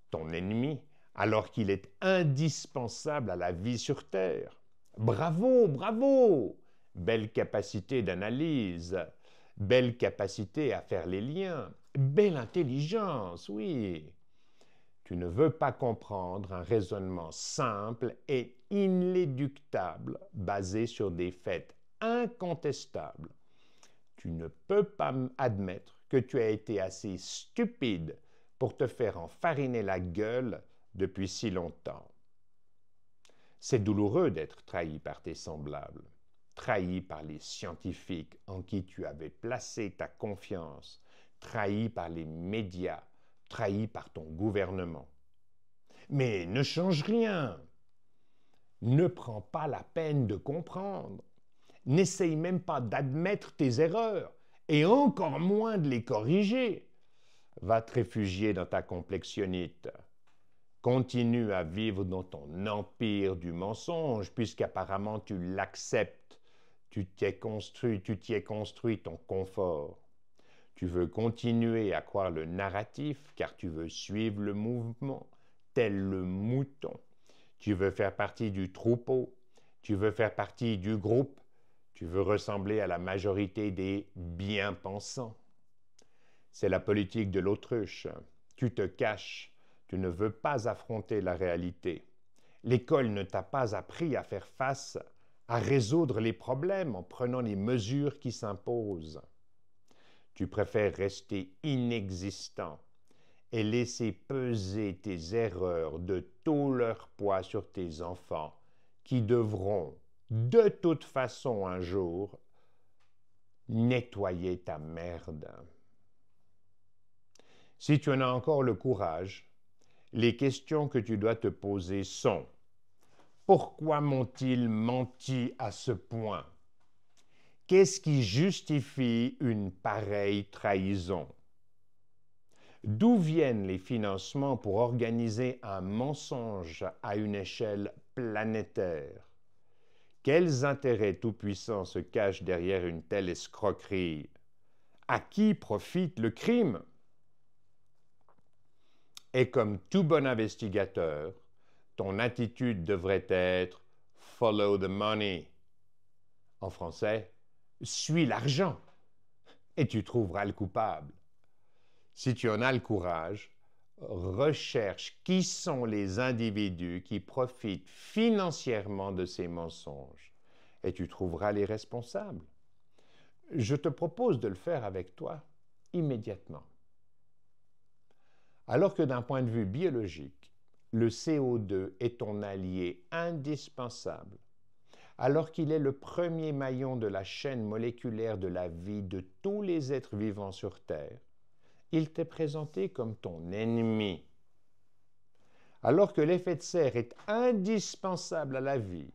A: ton ennemi, alors qu'il est indispensable à la vie sur Terre. Bravo, bravo! Belle capacité d'analyse, belle capacité à faire les liens, belle intelligence, oui. Tu ne veux pas comprendre un raisonnement simple et inéluctable basé sur des faits incontestables. Tu ne peux pas admettre que tu as été assez stupide pour te faire enfariner la gueule depuis si longtemps. C'est douloureux d'être trahi par tes semblables, trahi par les scientifiques en qui tu avais placé ta confiance, trahi par les médias, trahi par ton gouvernement. Mais ne change rien. Ne prends pas la peine de comprendre. N'essaye même pas d'admettre tes erreurs et encore moins de les corriger. Va te réfugier dans ta complexionnite. Continue à vivre dans ton empire du mensonge puisqu'apparemment tu l'acceptes. Tu t'y es construit ton confort. Tu veux continuer à croire le narratif car tu veux suivre le mouvement, tel le mouton. Tu veux faire partie du troupeau, tu veux faire partie du groupe, tu veux ressembler à la majorité des bien-pensants. C'est la politique de l'autruche. Tu te caches, tu ne veux pas affronter la réalité. L'école ne t'a pas appris à faire face, à résoudre les problèmes en prenant les mesures qui s'imposent. Tu préfères rester inexistant et laisser peser tes erreurs de tout leur poids sur tes enfants qui devront, de toute façon un jour, nettoyer ta merde. Si tu en as encore le courage, les questions que tu dois te poser sont: pourquoi m'ont-ils menti à ce point? Qu'est-ce qui justifie une pareille trahison? D'où viennent les financements pour organiser un mensonge à une échelle planétaire? Quels intérêts tout-puissants se cachent derrière une telle escroquerie? À qui profite le crime? Et comme tout bon investigateur, ton attitude devrait être « follow the money ». En français, « suis l'argent » et tu trouveras le coupable. Si tu en as le courage, recherche qui sont les individus qui profitent financièrement de ces mensonges et tu trouveras les responsables. Je te propose de le faire avec toi immédiatement. Alors que d'un point de vue biologique, le CO2 est ton allié indispensable, alors qu'il est le premier maillon de la chaîne moléculaire de la vie de tous les êtres vivants sur Terre, il t'est présenté comme ton ennemi. Alors que l'effet de serre est indispensable à la vie,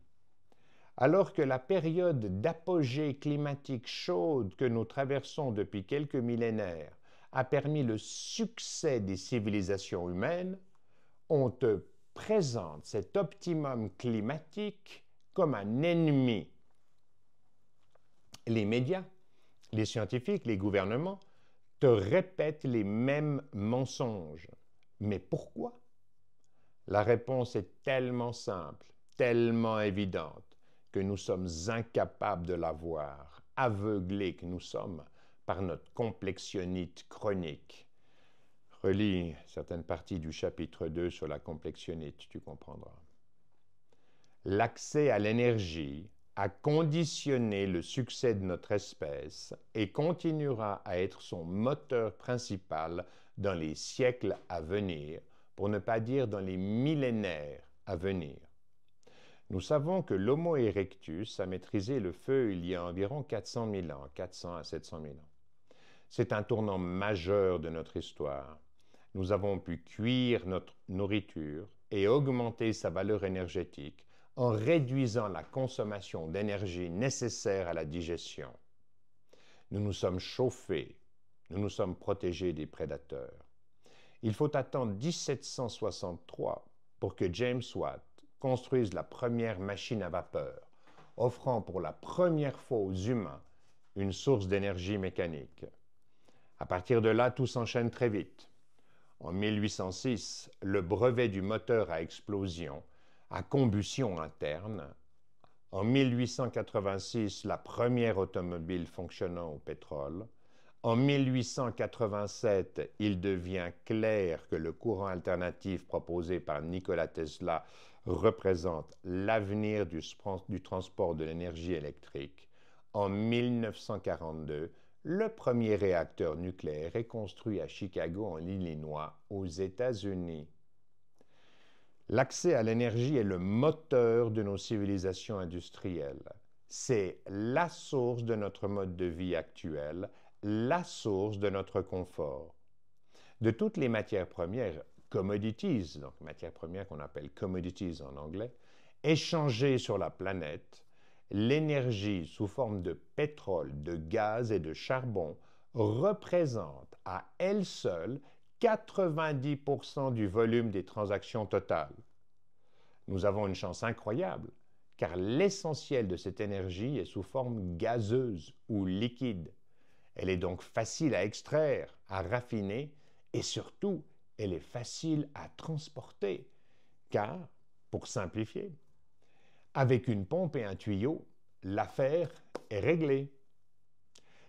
A: alors que la période d'apogée climatique chaude que nous traversons depuis quelques millénaires a permis le succès des civilisations humaines, on te présente cet optimum climatique comme un ennemi. Les médias, les scientifiques, les gouvernements te répètent les mêmes mensonges. Mais pourquoi? La réponse est tellement simple, tellement évidente, que nous sommes incapables de la voir, aveuglés que nous sommes par notre complexionnite chronique. Relis certaines parties du chapitre 2 sur la complexionnite, tu comprendras. L'accès à l'énergie, a conditionné le succès de notre espèce et continuera à être son moteur principal dans les siècles à venir, pour ne pas dire dans les millénaires à venir. Nous savons que l'Homo erectus a maîtrisé le feu il y a environ 400 000 ans, 400 à 700 000 ans. C'est un tournant majeur de notre histoire. Nous avons pu cuire notre nourriture et augmenter sa valeur énergétique en réduisant la consommation d'énergie nécessaire à la digestion. Nous nous sommes chauffés, nous nous sommes protégés des prédateurs. Il faut attendre 1763 pour que James Watt construise la première machine à vapeur, offrant pour la première fois aux humains une source d'énergie mécanique. À partir de là, tout s'enchaîne très vite. En 1806, le brevet du moteur à explosion à combustion interne. En 1886, la première automobile fonctionnant au pétrole. En 1887, il devient clair que le courant alternatif proposé par Nikola Tesla représente l'avenir du transport de l'énergie électrique. En 1942, le premier réacteur nucléaire est construit à Chicago, en Illinois, aux États-Unis. L'accès à l'énergie est le moteur de nos civilisations industrielles. C'est la source de notre mode de vie actuel, la source de notre confort. De toutes les matières premières, commodities, donc matières premières qu'on appelle commodities en anglais, échangées sur la planète, l'énergie sous forme de pétrole, de gaz et de charbon représente à elle seule 90% du volume des transactions totales. Nous avons une chance incroyable, car l'essentiel de cette énergie est sous forme gazeuse ou liquide. Elle est donc facile à extraire, à raffiner, et surtout, elle est facile à transporter, car, pour simplifier, avec une pompe et un tuyau, l'affaire est réglée.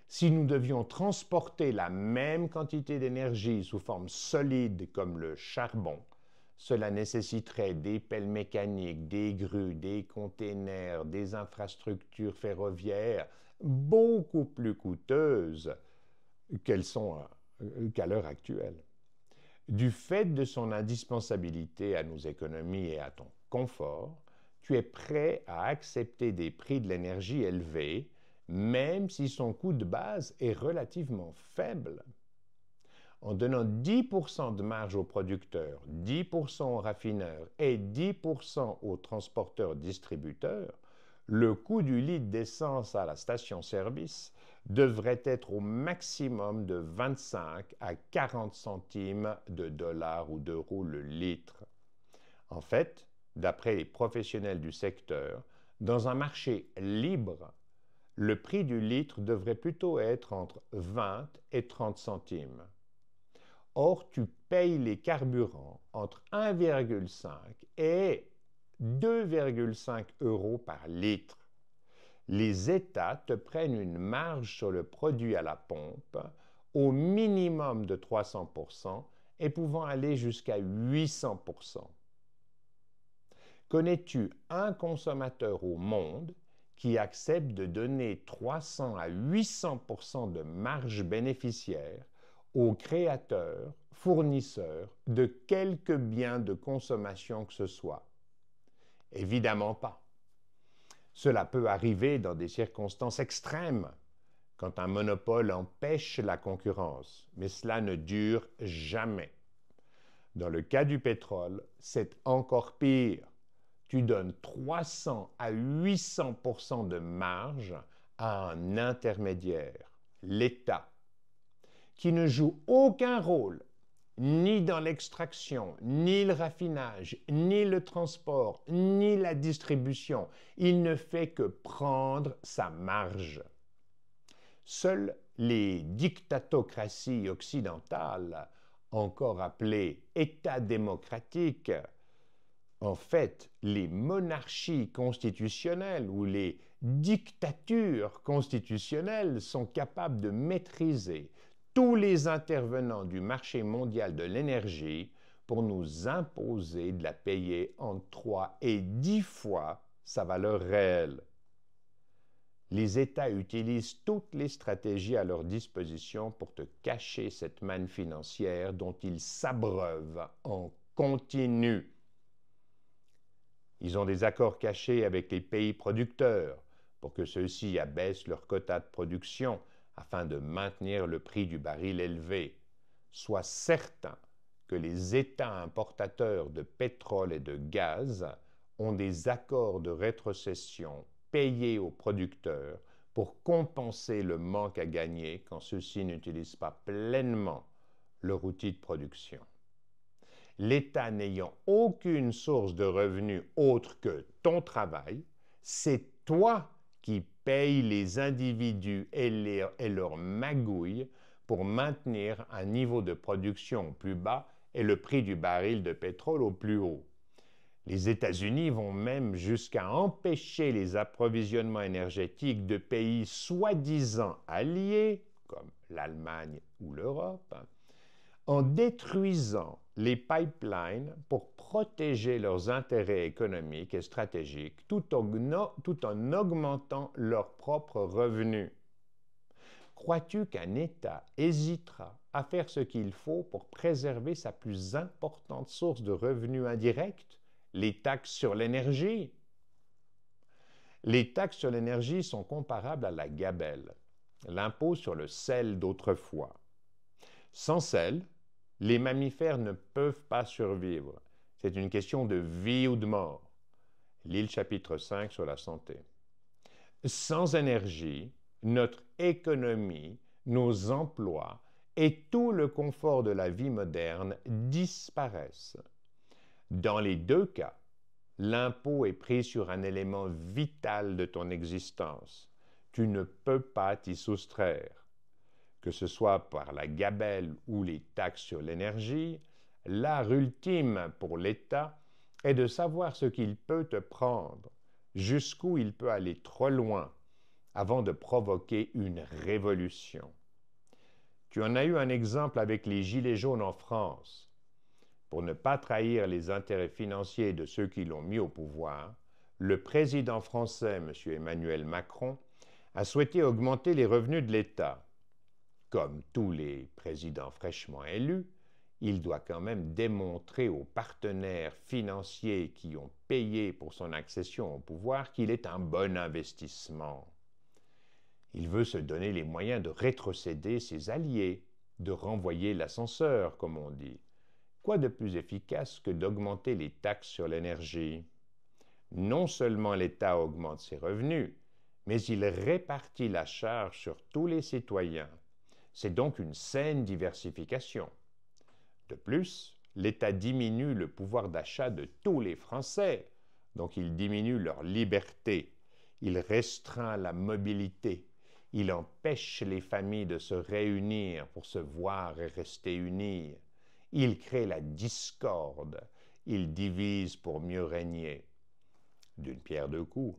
A: Si nous devions transporter la même quantité d'énergie sous forme solide comme le charbon, cela nécessiterait des pelles mécaniques, des grues, des containers, des infrastructures ferroviaires beaucoup plus coûteuses qu'elles sont qu'à l'heure actuelle. Du fait de son indispensabilité à nos économies et à ton confort, tu es prêt à accepter des prix de l'énergie élevés, même si son coût de base est relativement faible. En donnant 10% de marge aux producteurs, 10% aux raffineurs et 10% aux transporteurs-distributeurs, le coût du litre d'essence à la station-service devrait être au maximum de 25 à 40 centimes de dollars ou d'euros le litre. En fait, d'après les professionnels du secteur, dans un marché libre, le prix du litre devrait plutôt être entre 20 et 30 centimes. Or, tu payes les carburants entre 1,5 et 2,5 euros par litre. Les États te prennent une marge sur le produit à la pompe au minimum de 300% et pouvant aller jusqu'à 800%. Connais-tu un consommateur au monde qui accepte de donner 300 à 800% de marge bénéficiaire aux créateurs, fournisseurs de quelque bien de consommation que ce soit? Évidemment pas. Cela peut arriver dans des circonstances extrêmes, quand un monopole empêche la concurrence, mais cela ne dure jamais. Dans le cas du pétrole, c'est encore pire. Tu donnes 300 à 800% de marge à un intermédiaire, l'État, qui ne joue aucun rôle, ni dans l'extraction, ni le raffinage, ni le transport, ni la distribution. Il ne fait que prendre sa marge. Seules les dictatocraties occidentales, encore appelées États démocratiques, en fait, les monarchies constitutionnelles ou les dictatures constitutionnelles sont capables de maîtriser tous les intervenants du marché mondial de l'énergie pour nous imposer de la payer entre 3 et 10 fois sa valeur réelle. Les États utilisent toutes les stratégies à leur disposition pour te cacher cette manne financière dont ils s'abreuvent en continu. Ils ont des accords cachés avec les pays producteurs pour que ceux-ci abaissent leur quota de production afin de maintenir le prix du baril élevé. Sois certain que les États importateurs de pétrole et de gaz ont des accords de rétrocession payés aux producteurs pour compenser le manque à gagner quand ceux-ci n'utilisent pas pleinement leur outil de production. L'État n'ayant aucune source de revenus autre que ton travail, c'est toi qui payes les individus et leurs magouilles pour maintenir un niveau de production au plus bas et le prix du baril de pétrole au plus haut. Les États-Unis vont même jusqu'à empêcher les approvisionnements énergétiques de pays soi-disant alliés, comme l'Allemagne ou l'Europe, en détruisant les pipelines pour protéger leurs intérêts économiques et stratégiques tout en augmentant leurs propres revenus. Crois-tu qu'un État hésitera à faire ce qu'il faut pour préserver sa plus importante source de revenus indirects, les taxes sur l'énergie? Les taxes sur l'énergie sont comparables à la gabelle, l'impôt sur le sel d'autrefois. Sans sel, les mammifères ne peuvent pas survivre. C'est une question de vie ou de mort. Lis le chapitre 5 sur la santé. Sans énergie, notre économie, nos emplois et tout le confort de la vie moderne disparaissent. Dans les deux cas, l'impôt est pris sur un élément vital de ton existence. Tu ne peux pas t'y soustraire. Que ce soit par la gabelle ou les taxes sur l'énergie, l'art ultime pour l'État est de savoir ce qu'il peut te prendre, jusqu'où il peut aller trop loin, avant de provoquer une révolution. Tu en as eu un exemple avec les Gilets jaunes en France. Pour ne pas trahir les intérêts financiers de ceux qui l'ont mis au pouvoir, le président français, M. Emmanuel Macron, a souhaité augmenter les revenus de l'État. Comme tous les présidents fraîchement élus, il doit quand même démontrer aux partenaires financiers qui ont payé pour son accession au pouvoir qu'il est un bon investissement. Il veut se donner les moyens de rétrocéder ses alliés, de renvoyer l'ascenseur, comme on dit. Quoi de plus efficace que d'augmenter les taxes sur l'énergie? Non seulement l'État augmente ses revenus, mais il répartit la charge sur tous les citoyens. C'est donc une saine diversification. De plus, l'État diminue le pouvoir d'achat de tous les Français, donc il diminue leur liberté, il restreint la mobilité, il empêche les familles de se réunir pour se voir et rester unies, il crée la discorde, il divise pour mieux régner. D'une pierre deux coups,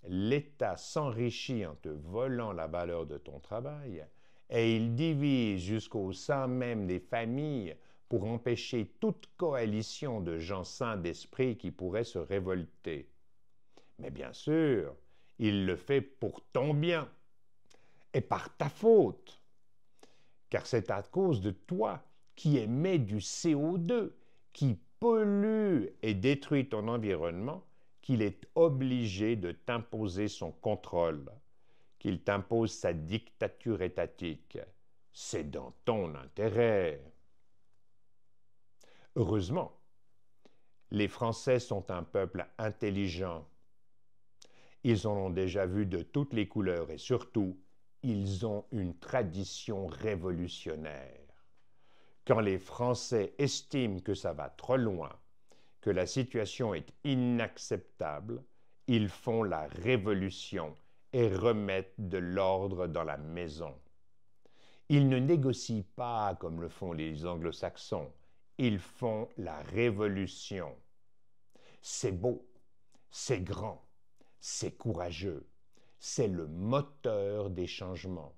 A: l'État s'enrichit en te volant la valeur de ton travail, et il divise jusqu'au sein même des familles pour empêcher toute coalition de gens sains d'esprit qui pourraient se révolter. Mais bien sûr, il le fait pour ton bien et par ta faute, car c'est à cause de toi qui émet du CO2, qui pollue et détruit ton environnement, qu'il est obligé de t'imposer son contrôle, qu'il t'impose sa dictature étatique. C'est dans ton intérêt. Heureusement, les Français sont un peuple intelligent. Ils en ont déjà vu de toutes les couleurs et surtout, ils ont une tradition révolutionnaire. Quand les Français estiment que ça va trop loin, que la situation est inacceptable, ils font la révolution et remettent de l'ordre dans la maison. Ils ne négocient pas comme le font les anglo-saxons, ils font la révolution. C'est beau, c'est grand, c'est courageux, c'est le moteur des changements.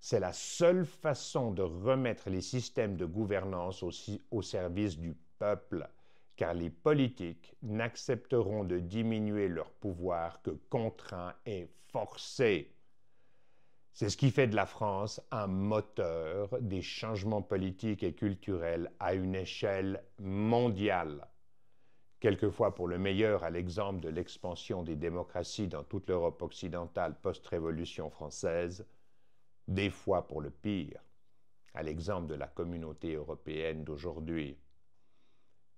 A: C'est la seule façon de remettre les systèmes de gouvernance au service du peuple, car les politiques n'accepteront de diminuer leur pouvoir que contraint et forcé. C'est ce qui fait de la France un moteur des changements politiques et culturels à une échelle mondiale, quelquefois pour le meilleur à l'exemple de l'expansion des démocraties dans toute l'Europe occidentale post-révolution française, des fois pour le pire, à l'exemple de la communauté européenne d'aujourd'hui.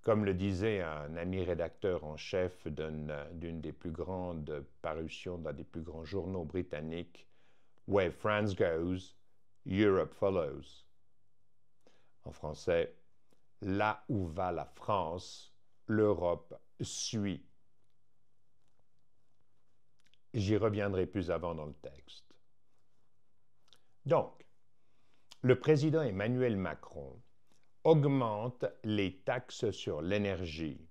A: Comme le disait un ami rédacteur en chef d'une des plus grandes parutions dans des plus grands journaux britanniques, Where France goes, Europe follows. En français, là où va la France, l'Europe suit. J'y reviendrai plus avant dans le texte. Donc, le président Emmanuel Macron augmente les taxes sur l'énergie.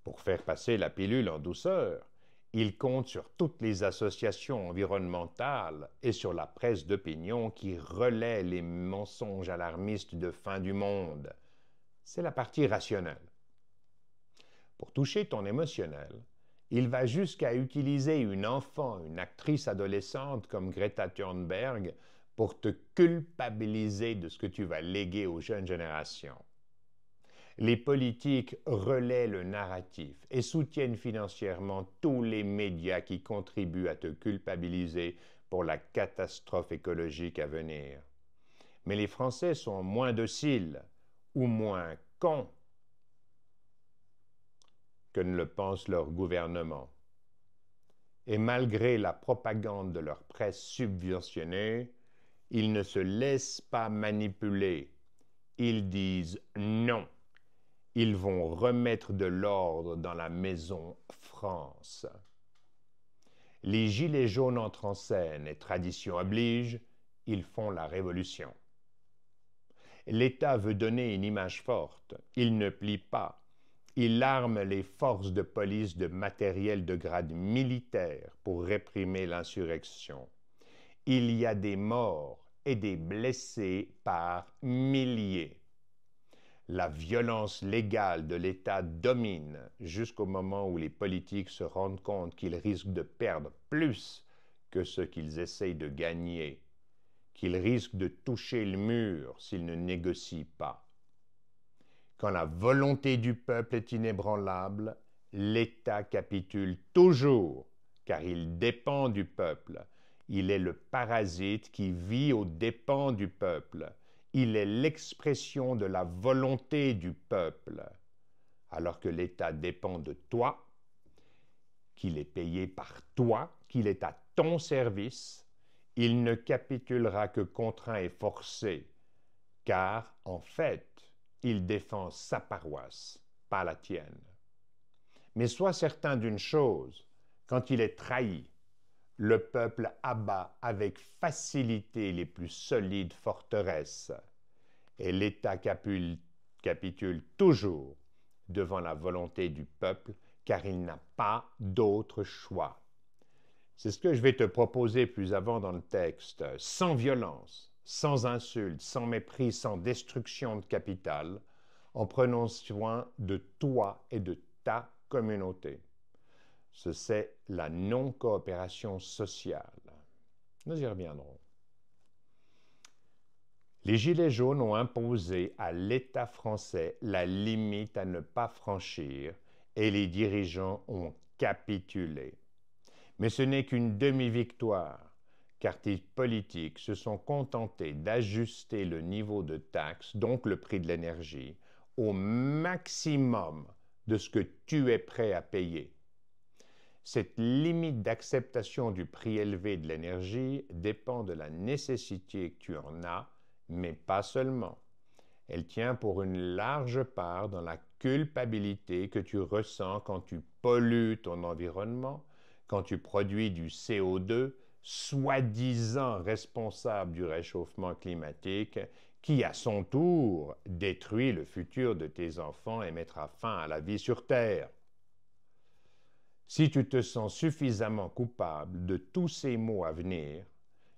A: Pour faire passer la pilule en douceur, il compte sur toutes les associations environnementales et sur la presse d'opinion qui relaie les mensonges alarmistes de fin du monde. C'est la partie rationnelle. Pour toucher ton émotionnel, il va jusqu'à utiliser une enfant, une actrice adolescente comme Greta Thunberg pour te culpabiliser de ce que tu vas léguer aux jeunes générations. Les politiques relaient le narratif et soutiennent financièrement tous les médias qui contribuent à te culpabiliser pour la catastrophe écologique à venir. Mais les Français sont moins dociles ou moins cons que ne le pense leur gouvernement. Et malgré la propagande de leur presse subventionnée, ils ne se laissent pas manipuler. Ils disent non. Ils vont remettre de l'ordre dans la maison France. Les gilets jaunes entrent en scène et tradition oblige, ils font la révolution. L'État veut donner une image forte. Il ne plie pas. Il arme les forces de police de matériel de grade militaire pour réprimer l'insurrection. Il y a des morts et des blessés par milliers. La violence légale de l'État domine jusqu'au moment où les politiques se rendent compte qu'ils risquent de perdre plus que ce qu'ils essayent de gagner, qu'ils risquent de toucher le mur s'ils ne négocient pas. Quand la volonté du peuple est inébranlable, l'État capitule toujours, car il dépend du peuple. Il est le parasite qui vit aux dépens du peuple. Il est l'expression de la volonté du peuple, alors que l'État dépend de toi, qu'il est payé par toi, qu'il est à ton service. Il ne capitulera que contraint et forcé, car, en fait, il défend sa paroisse, pas la tienne. Mais sois certain d'une chose, quand il est trahi, le peuple abat avec facilité les plus solides forteresses et l'État capitule toujours devant la volonté du peuple car il n'a pas d'autre choix. C'est ce que je vais te proposer plus avant dans le texte, sans violence, sans insulte, sans mépris, sans destruction de capital, en prenant soin de toi et de ta communauté. C'est la non-coopération sociale. Nous y reviendrons. Les Gilets jaunes ont imposé à l'État français la limite à ne pas franchir et les dirigeants ont capitulé. Mais ce n'est qu'une demi-victoire, car les politiques se sont contentés d'ajuster le niveau de taxe, donc le prix de l'énergie, au maximum de ce que tu es prêt à payer. Cette limite d'acceptation du prix élevé de l'énergie dépend de la nécessité que tu en as, mais pas seulement. Elle tient pour une large part dans la culpabilité que tu ressens quand tu pollues ton environnement, quand tu produis du CO2, soi-disant responsable du réchauffement climatique, qui à son tour détruit le futur de tes enfants et mettra fin à la vie sur Terre. Si tu te sens suffisamment coupable de tous ces maux à venir,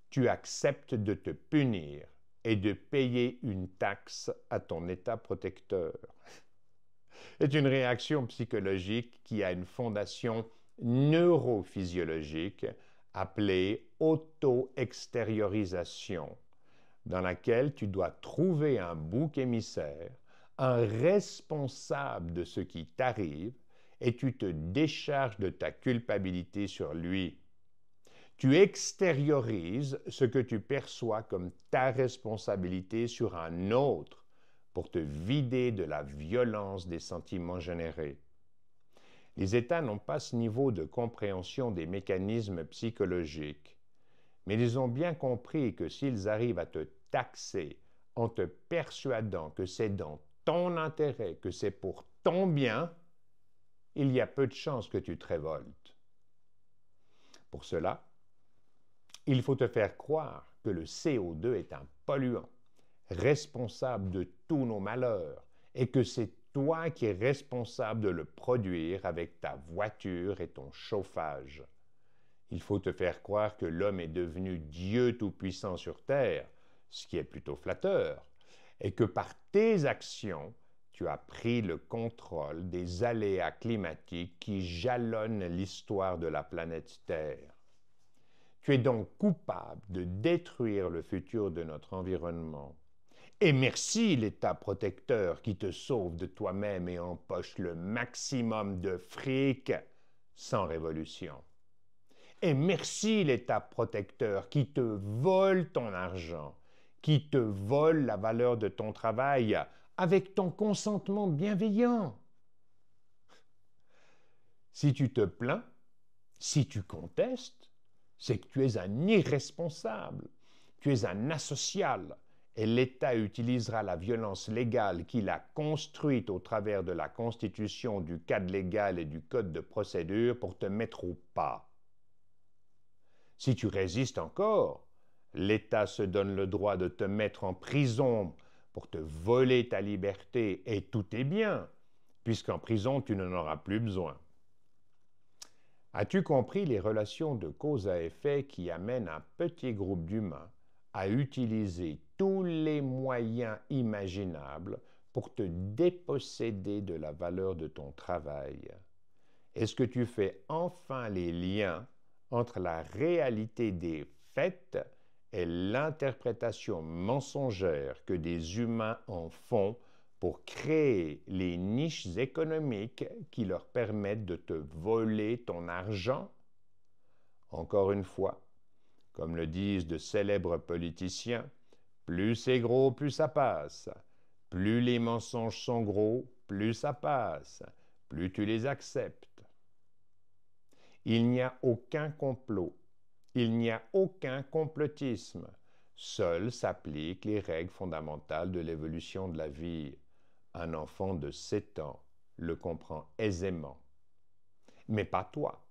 A: tu acceptes de te punir et de payer une taxe à ton État protecteur. C'est une réaction psychologique qui a une fondation neurophysiologique appelée auto-extériorisation, dans laquelle tu dois trouver un bouc émissaire, un responsable de ce qui t'arrive, et tu te décharges de ta culpabilité sur lui. Tu extériorises ce que tu perçois comme ta responsabilité sur un autre pour te vider de la violence des sentiments générés. Les États n'ont pas ce niveau de compréhension des mécanismes psychologiques, mais ils ont bien compris que s'ils arrivent à te taxer en te persuadant que c'est dans ton intérêt, que c'est pour ton bien, il y a peu de chances que tu te révoltes. Pour cela, il faut te faire croire que le CO2 est un polluant, responsable de tous nos malheurs, et que c'est toi qui es responsable de le produire avec ta voiture et ton chauffage. Il faut te faire croire que l'homme est devenu Dieu tout-puissant sur terre, ce qui est plutôt flatteur, et que par tes actions, tu as pris le contrôle des aléas climatiques qui jalonnent l'histoire de la planète Terre. Tu es donc coupable de détruire le futur de notre environnement. Et merci l'État protecteur qui te sauve de toi-même et empoche le maximum de fric sans révolution. Et merci l'État protecteur qui te vole ton argent, qui te vole la valeur de ton travail avec ton consentement bienveillant. Si tu te plains, si tu contestes, c'est que tu es un irresponsable, tu es un asocial, et l'État utilisera la violence légale qu'il a construite au travers de la Constitution, du cadre légal et du Code de procédure pour te mettre au pas. Si tu résistes encore, l'État se donne le droit de te mettre en prison pour te voler ta liberté et tous tes biens, puisqu'en prison tu n'en auras plus besoin. As-tu compris les relations de cause à effet qui amènent un petit groupe d'humains à utiliser tous les moyens imaginables pour te déposséder de la valeur de ton travail? Est-ce que tu fais enfin les liens entre la réalité des faits et l'interprétation mensongère que des humains en font pour créer les niches économiques qui leur permettent de te voler ton argent? Encore une fois, comme le disent de célèbres politiciens, plus c'est gros, plus ça passe. Plus les mensonges sont gros, plus ça passe. Plus tu les acceptes. Il n'y a aucun complot. Il n'y a aucun complotisme. Seules s'appliquent les règles fondamentales de l'évolution de la vie. Un enfant de 7 ans le comprend aisément. Mais pas toi,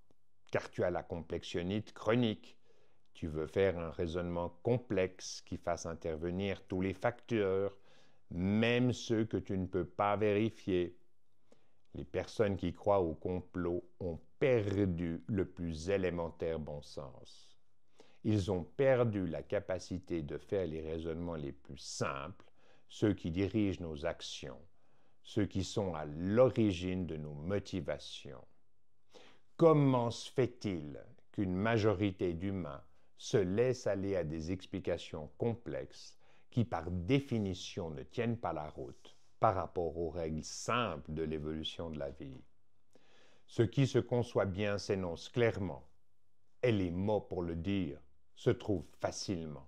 A: car tu as la complexionnite chronique. Tu veux faire un raisonnement complexe qui fasse intervenir tous les facteurs, même ceux que tu ne peux pas vérifier. Les personnes qui croient au complot ont perdu le plus élémentaire bon sens. Ils ont perdu la capacité de faire les raisonnements les plus simples, ceux qui dirigent nos actions, ceux qui sont à l'origine de nos motivations. Comment se fait-il qu'une majorité d'humains se laisse aller à des explications complexes qui, par définition, ne tiennent pas la route par rapport aux règles simples de l'évolution de la vie? Ce qui se conçoit bien s'énonce clairement, et les mots pour le dire se trouvent facilement.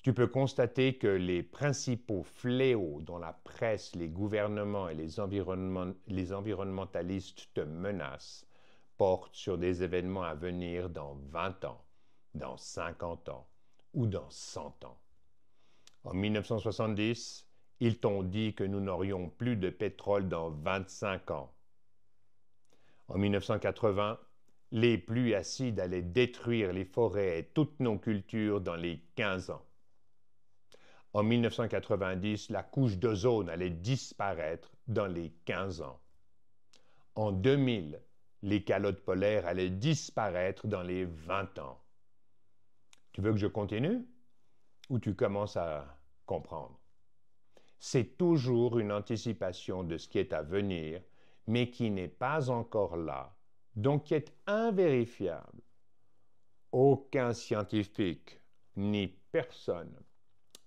A: Tu peux constater que les principaux fléaux dont la presse, les gouvernements et les environnementalistes te menacent portent sur des événements à venir dans 20 ans, dans 50 ans ou dans 100 ans. En 1970, ils t'ont dit que nous n'aurions plus de pétrole dans 25 ans. En 1980, les pluies acides allaient détruire les forêts et toutes nos cultures dans les 15 ans. En 1990, la couche d'ozone allait disparaître dans les 15 ans. En 2000, les calottes polaires allaient disparaître dans les 20 ans. Tu veux que je continue? Ou tu commences à comprendre? C'est toujours une anticipation de ce qui est à venir, mais qui n'est pas encore là, donc qui est invérifiable. Aucun scientifique ni personne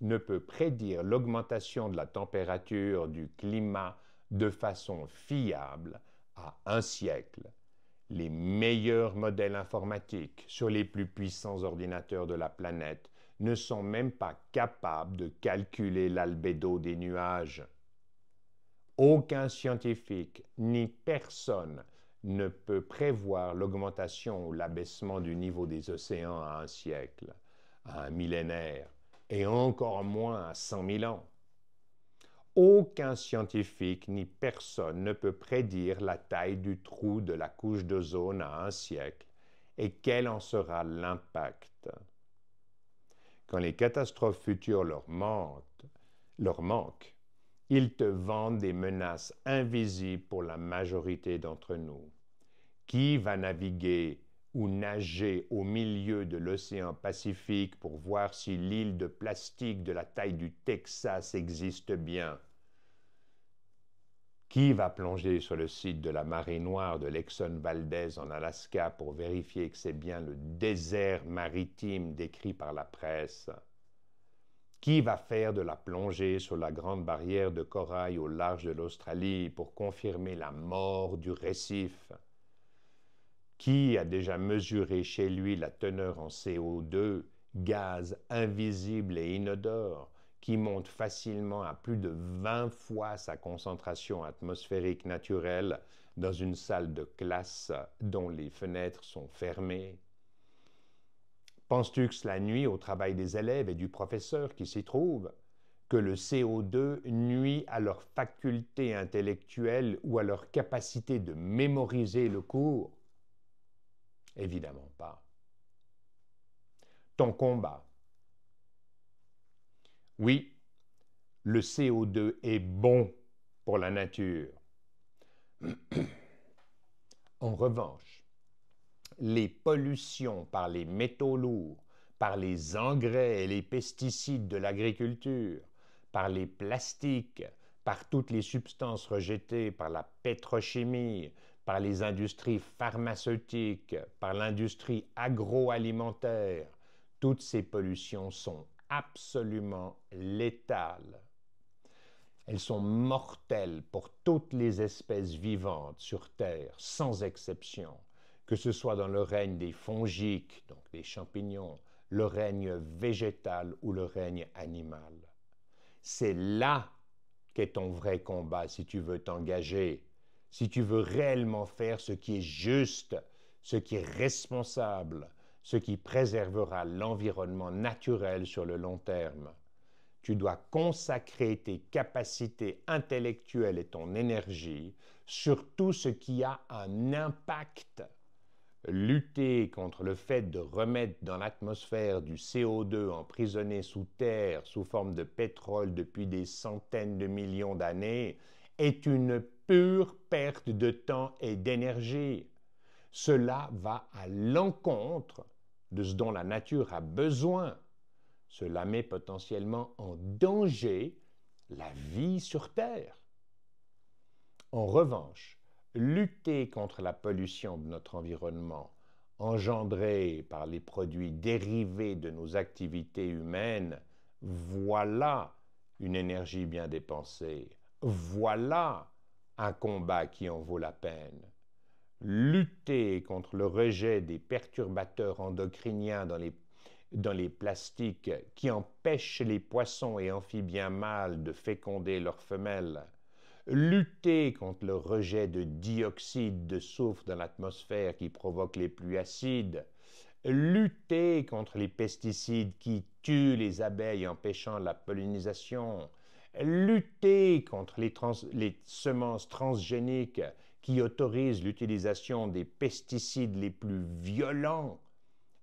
A: ne peut prédire l'augmentation de la température du climat de façon fiable à un siècle. Les meilleurs modèles informatiques sur les plus puissants ordinateurs de la planète ne sont même pas capables de calculer l'albédo des nuages. Aucun scientifique ni personne ne peut prévoir l'augmentation ou l'abaissement du niveau des océans à un siècle, à un millénaire, et encore moins à 100 000 ans. Aucun scientifique ni personne ne peut prédire la taille du trou de la couche d'ozone à un siècle et quel en sera l'impact. Quand les catastrophes futures leur manquent, ils te vendent des menaces invisibles pour la majorité d'entre nous. Qui va naviguer ou nager au milieu de l'océan Pacifique pour voir si l'île de plastique de la taille du Texas existe bien? Qui va plonger sur le site de la marée noire de l'Exxon Valdez en Alaska pour vérifier que c'est bien le désert maritime décrit par la presse? Qui va faire de la plongée sur la grande barrière de corail au large de l'Australie pour confirmer la mort du récif? Qui a déjà mesuré chez lui la teneur en CO2, gaz invisible et inodore, qui monte facilement à plus de 20 fois sa concentration atmosphérique naturelle dans une salle de classe dont les fenêtres sont fermées? Penses-tu que cela nuit au travail des élèves et du professeur qui s'y trouve? Que le CO2 nuit à leur faculté intellectuelle ou à leur capacité de mémoriser le cours? Évidemment pas. Ton combat. Oui, le CO2 est bon pour la nature. En revanche, les pollutions par les métaux lourds, par les engrais et les pesticides de l'agriculture, par les plastiques, par toutes les substances rejetées par la pétrochimie, par les industries pharmaceutiques, par l'industrie agroalimentaire, toutes ces pollutions sont absolument létales. Elles sont mortelles pour toutes les espèces vivantes sur Terre, sans exception, que ce soit dans le règne des fongiques, donc des champignons, le règne végétal ou le règne animal. C'est là qu'est ton vrai combat si tu veux t'engager, si tu veux réellement faire ce qui est juste, ce qui est responsable, ce qui préservera l'environnement naturel sur le long terme. Tu dois consacrer tes capacités intellectuelles et ton énergie sur tout ce qui a un impact. Lutter contre le fait de remettre dans l'atmosphère du CO2 emprisonné sous terre sous forme de pétrole depuis des centaines de millions d'années est une pure perte de temps et d'énergie. Cela va à l'encontre de ce dont la nature a besoin. Cela met potentiellement en danger la vie sur Terre. En revanche, lutter contre la pollution de notre environnement engendrée par les produits dérivés de nos activités humaines, voilà une énergie bien dépensée. Voilà un combat qui en vaut la peine. Lutter contre le rejet des perturbateurs endocriniens dans les plastiques qui empêchent les poissons et amphibiens mâles de féconder leurs femelles, lutter contre le rejet de dioxyde de soufre dans l'atmosphère qui provoque les pluies acides, lutter contre les pesticides qui tuent les abeilles empêchant la pollinisation, lutter contre les semences transgéniques qui autorisent l'utilisation des pesticides les plus violents.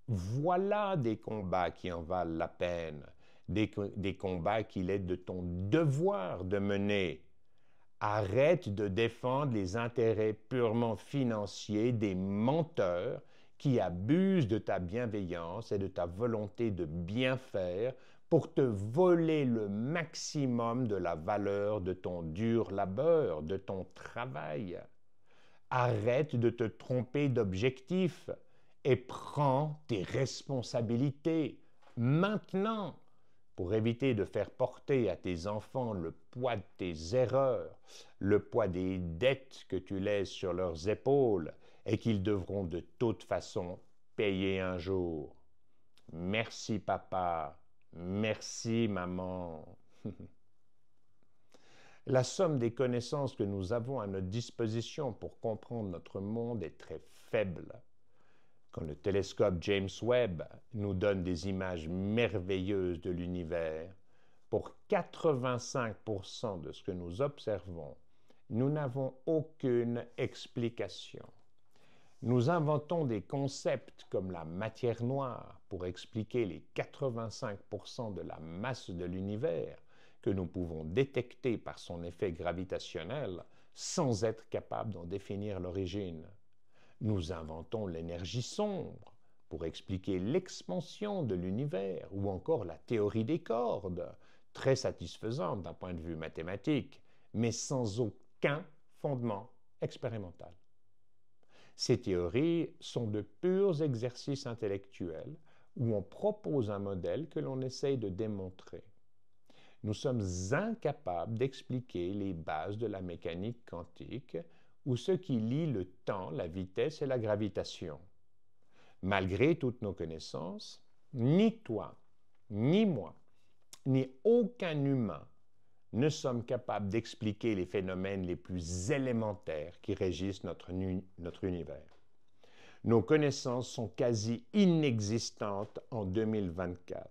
A: Voilà des combats qui en valent la peine, des combats qu'il est de ton devoir de mener. Arrête de défendre les intérêts purement financiers des menteurs qui abusent de ta bienveillance et de ta volonté de bien faire pour te voler le maximum de la valeur de ton dur labeur, de ton travail. Arrête de te tromper d'objectif et prends tes responsabilités maintenant pour éviter de faire porter à tes enfants le poids de tes erreurs, le poids des dettes que tu laisses sur leurs épaules et qu'ils devront de toute façon payer un jour. Merci papa, merci maman. La somme des connaissances que nous avons à notre disposition pour comprendre notre monde est très faible. Quand le télescope James Webb nous donne des images merveilleuses de l'univers, pour 85% de ce que nous observons, nous n'avons aucune explication. Nous inventons des concepts comme la matière noire pour expliquer les 85% de la masse de l'univers que nous pouvons détecter par son effet gravitationnel sans être capables d'en définir l'origine. Nous inventons l'énergie sombre pour expliquer l'expansion de l'univers ou encore la théorie des cordes, très satisfaisante d'un point de vue mathématique, mais sans aucun fondement expérimental. Ces théories sont de purs exercices intellectuels où on propose un modèle que l'on essaye de démontrer. Nous sommes incapables d'expliquer les bases de la mécanique quantique ou ce qui lie le temps, la vitesse et la gravitation. Malgré toutes nos connaissances, ni toi, ni moi, ni aucun humain ne sommes capables d'expliquer les phénomènes les plus élémentaires qui régissent notre univers. Nos connaissances sont quasi inexistantes en 2024.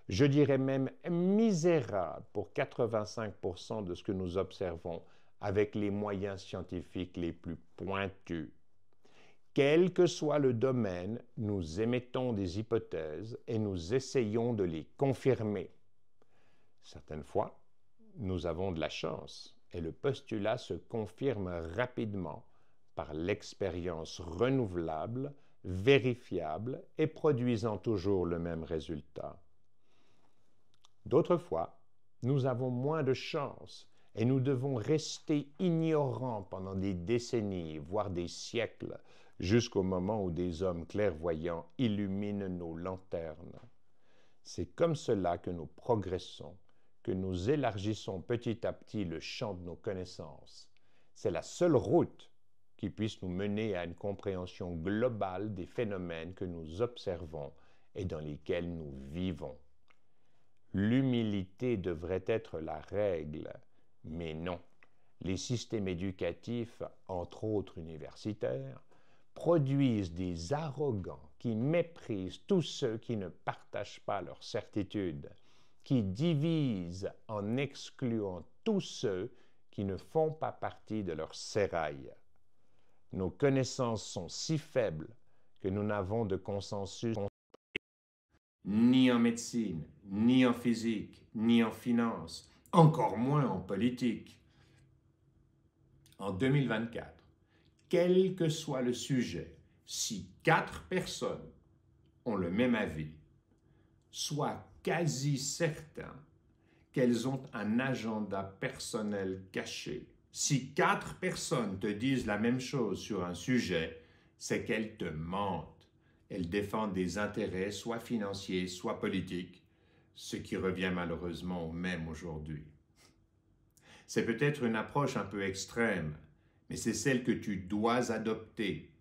A: Je dirais même misérables pour 85% de ce que nous observons avec les moyens scientifiques les plus pointus. Quel que soit le domaine, nous émettons des hypothèses et nous essayons de les confirmer. Certaines fois, nous avons de la chance et le postulat se confirme rapidement par l'expérience renouvelable, vérifiable et produisant toujours le même résultat. D'autres fois, nous avons moins de chance et nous devons rester ignorants pendant des décennies, voire des siècles, jusqu'au moment où des hommes clairvoyants illuminent nos lanternes. C'est comme cela que nous progressons, que nous élargissons petit à petit le champ de nos connaissances. C'est la seule route qui puisse nous mener à une compréhension globale des phénomènes que nous observons et dans lesquels nous vivons. L'humilité devrait être la règle, mais non. Les systèmes éducatifs, entre autres universitaires, produisent des arrogants qui méprisent tous ceux qui ne partagent pas leurs certitudes, qui divisent en excluant tous ceux qui ne font pas partie de leur sérail. Nos connaissances sont si faibles que nous n'avons de consensus ni en médecine, ni en physique, ni en finance, encore moins en politique. En 2024, quel que soit le sujet, si 4 personnes ont le même avis, sois quasi certain qu'elles ont un agenda personnel caché. Si 4 personnes te disent la même chose sur un sujet, c'est qu'elles te mentent. Elles défendent des intérêts soit financiers, soit politiques, ce qui revient malheureusement au même aujourd'hui. C'est peut-être une approche un peu extrême, mais c'est celle que tu dois adopter.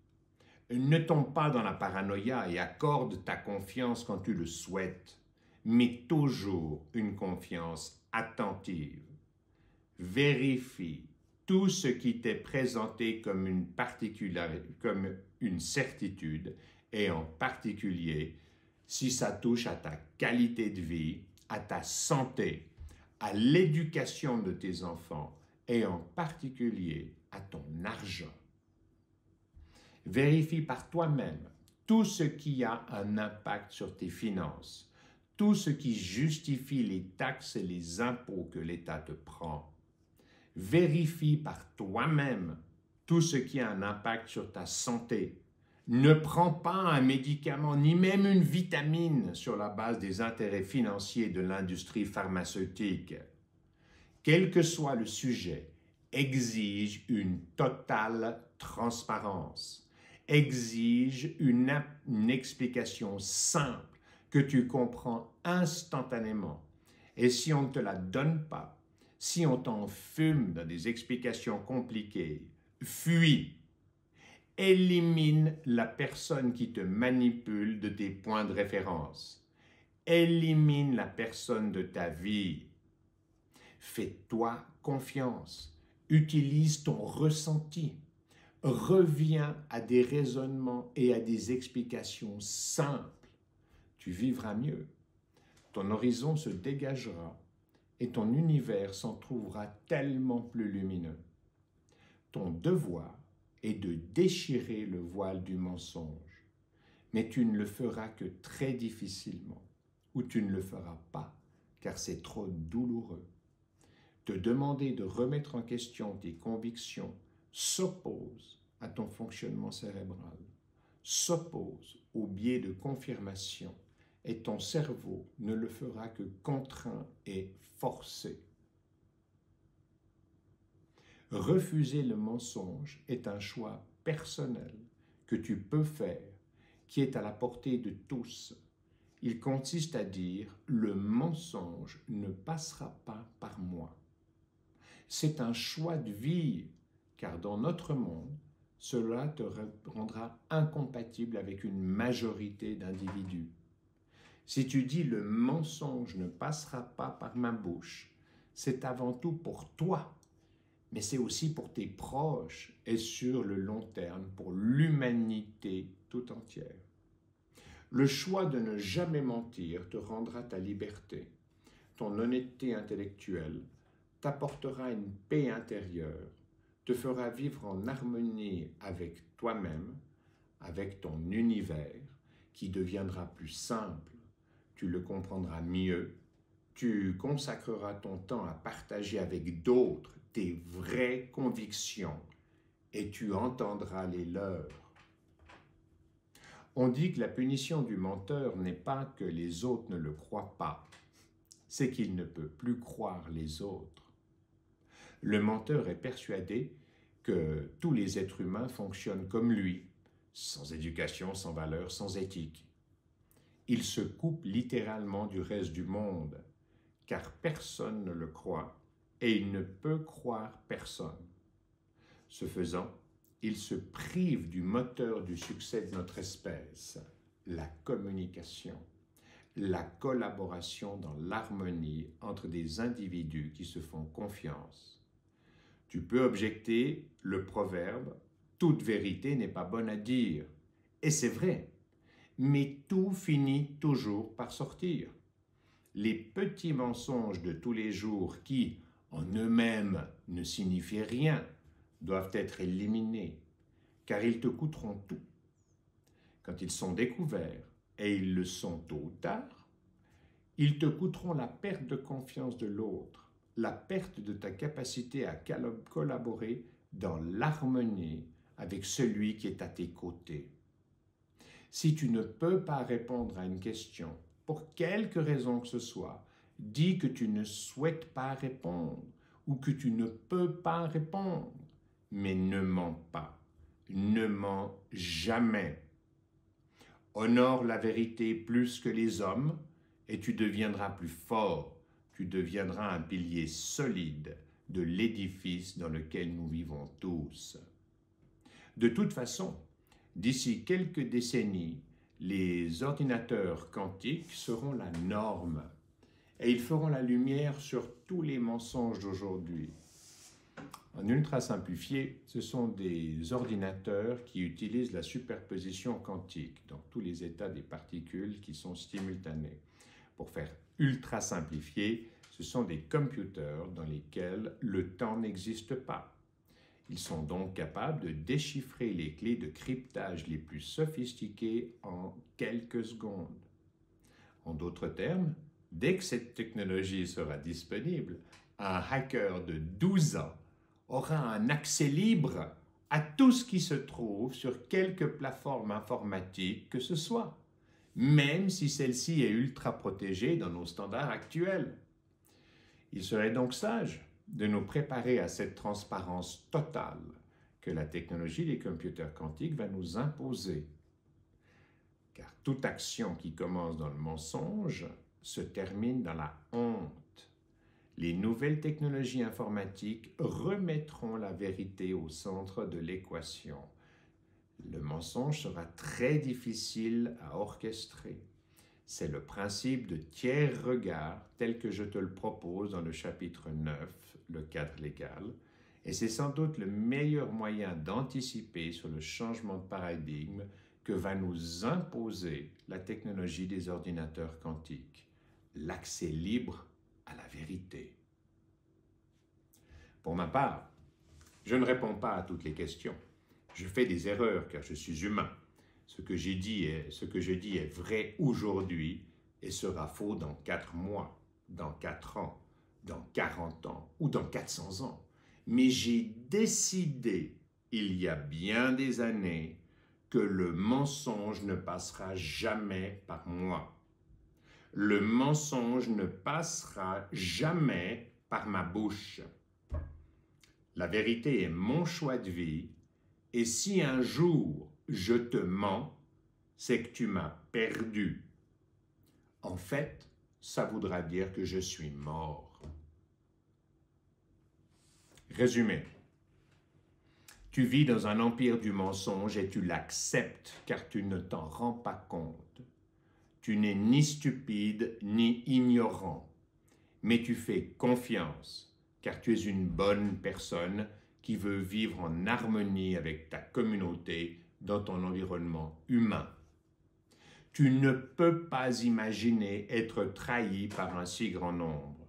A: Ne tombe pas dans la paranoïa et accorde ta confiance quand tu le souhaites, mais toujours une confiance attentive. Vérifie tout ce qui t'est présenté comme une certitude et en particulier si ça touche à ta qualité de vie, à ta santé, à l'éducation de tes enfants et en particulier à ton argent. Vérifie par toi-même tout ce qui a un impact sur tes finances, tout ce qui justifie les taxes et les impôts que l'État te prend. Vérifie par toi-même tout ce qui a un impact sur ta santé. Ne prends pas un médicament ni même une vitamine sur la base des intérêts financiers de l'industrie pharmaceutique. Quel que soit le sujet, exige une totale transparence. exige une explication simple que tu comprends instantanément. Et si on ne te la donne pas, si on t'enfume dans des explications compliquées, fuis. Élimine la personne qui te manipule de tes points de référence. Élimine la personne de ta vie. Fais-toi confiance. Utilise ton ressenti. Reviens à des raisonnements et à des explications simples. Tu vivras mieux. Ton horizon se dégagera et ton univers s'en trouvera tellement plus lumineux. Ton devoir est de déchirer le voile du mensonge, mais tu ne le feras que très difficilement, ou tu ne le feras pas, car c'est trop douloureux. Te demander de remettre en question tes convictions s'oppose à ton fonctionnement cérébral, s'oppose au biais de confirmation, et ton cerveau ne le fera que contraint et forcé. Refuser le mensonge est un choix personnel que tu peux faire, qui est à la portée de tous. Il consiste à dire « le mensonge ne passera pas par moi ». C'est un choix de vie, car dans notre monde, cela te rendra incompatible avec une majorité d'individus. Si tu dis « le mensonge ne passera pas par ma bouche », c'est avant tout pour toi, mais c'est aussi pour tes proches et sur le long terme, pour l'humanité tout entière. Le choix de ne jamais mentir te rendra ta liberté. Ton honnêteté intellectuelle t'apportera une paix intérieure, te fera vivre en harmonie avec toi-même, avec ton univers, qui deviendra plus simple. Tu le comprendras mieux, tu consacreras ton temps à partager avec d'autres tes vraies convictions et tu entendras les leurs. On dit que la punition du menteur n'est pas que les autres ne le croient pas, c'est qu'il ne peut plus croire les autres. Le menteur est persuadé que tous les êtres humains fonctionnent comme lui, sans éducation, sans valeur, sans éthique. Il se coupe littéralement du reste du monde, car personne ne le croit et il ne peut croire personne. Ce faisant, il se prive du moteur du succès de notre espèce, la communication, la collaboration dans l'harmonie entre des individus qui se font confiance. Tu peux objecter le proverbe « toute vérité n'est pas bonne à dire ». Et c'est vrai, mais tout finit toujours par sortir. Les petits mensonges de tous les jours qui, en eux-mêmes, ne signifient rien, doivent être éliminés, car ils te coûteront tout. Quand ils sont découverts, et ils le sont tôt ou tard, ils te coûteront la perte de confiance de l'autre, la perte de ta capacité à collaborer dans l'harmonie avec celui qui est à tes côtés. Si tu ne peux pas répondre à une question, pour quelque raison que ce soit, dis que tu ne souhaites pas répondre ou que tu ne peux pas répondre, mais ne mens pas, ne mens jamais. Honore la vérité plus que les hommes et tu deviendras plus fort, tu deviendras un pilier solide de l'édifice dans lequel nous vivons tous. De toute façon, d'ici quelques décennies, les ordinateurs quantiques seront la norme et ils feront la lumière sur tous les mensonges d'aujourd'hui. En ultra simplifié, ce sont des ordinateurs qui utilisent la superposition quantique dans tous les états des particules qui sont simultanés. Pour faire ultra simplifié, ce sont des computers dans lesquels le temps n'existe pas. Ils sont donc capables de déchiffrer les clés de cryptage les plus sophistiquées en quelques secondes. En d'autres termes, dès que cette technologie sera disponible, un hacker de 12 ans aura un accès libre à tout ce qui se trouve sur quelque plateforme informatique que ce soit, même si celle-ci est ultra protégée dans nos standards actuels. Il serait donc sage de nous préparer à cette transparence totale, que la technologie des computers quantiques va nous imposer. Car toute action qui commence dans le mensonge se termine dans la honte. Les nouvelles technologies informatiques remettront la vérité au centre de l'équation. Le mensonge sera très difficile à orchestrer. C'est le principe de tiers regard tel que je te le propose dans le chapitre 9, le cadre légal, et c'est sans doute le meilleur moyen d'anticiper sur le changement de paradigme que va nous imposer la technologie des ordinateurs quantiques, l'accès libre à la vérité. Pour ma part, je ne réponds pas à toutes les questions. Je fais des erreurs car je suis humain. Ce que je dis est vrai aujourd'hui et sera faux dans 4 mois, dans 4 ans, dans 40 ans ou dans 400 ans. Mais j'ai décidé, il y a bien des années, que le mensonge ne passera jamais par moi. Le mensonge ne passera jamais par ma bouche. La vérité est mon choix de vie, et si un jour je te mens, c'est que tu m'as perdu. En fait, ça voudra dire que je suis mort. Résumé. Tu vis dans un empire du mensonge et tu l'acceptes car tu ne t'en rends pas compte. Tu n'es ni stupide ni ignorant, mais tu fais confiance car tu es une bonne personne qui veut vivre en harmonie avec ta communauté dans ton environnement humain. Tu ne peux pas imaginer être trahi par un si grand nombre.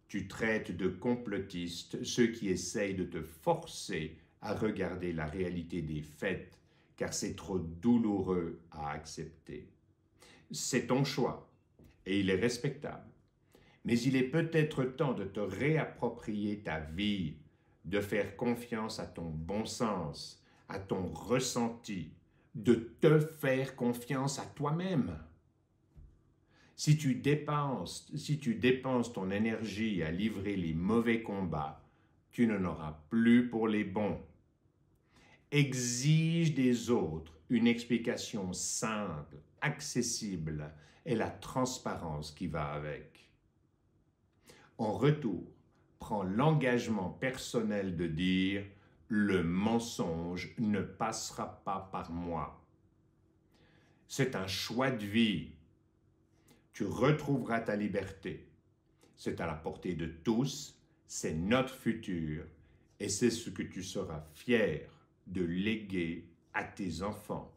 A: Tu traites de complotistes ceux qui essayent de te forcer à regarder la réalité des faits, car c'est trop douloureux à accepter. C'est ton choix, et il est respectable. Mais il est peut-être temps de te réapproprier ta vie, de faire confiance à ton bon sens, à ton ressenti, de te faire confiance à toi-même. Si tu dépenses ton énergie à livrer les mauvais combats, tu n'en auras plus pour les bons. Exige des autres une explication simple, accessible et la transparence qui va avec. En retour, prends l'engagement personnel de dire « Le mensonge ne passera pas par moi ». C'est un choix de vie. Tu retrouveras ta liberté. C'est à la portée de tous, c'est notre futur et c'est ce que tu seras fier de léguer à tes enfants.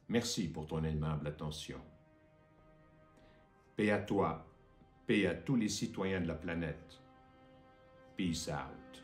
A: Merci pour ton aimable attention. Paix à toi, paix à tous les citoyens de la planète. Peace out.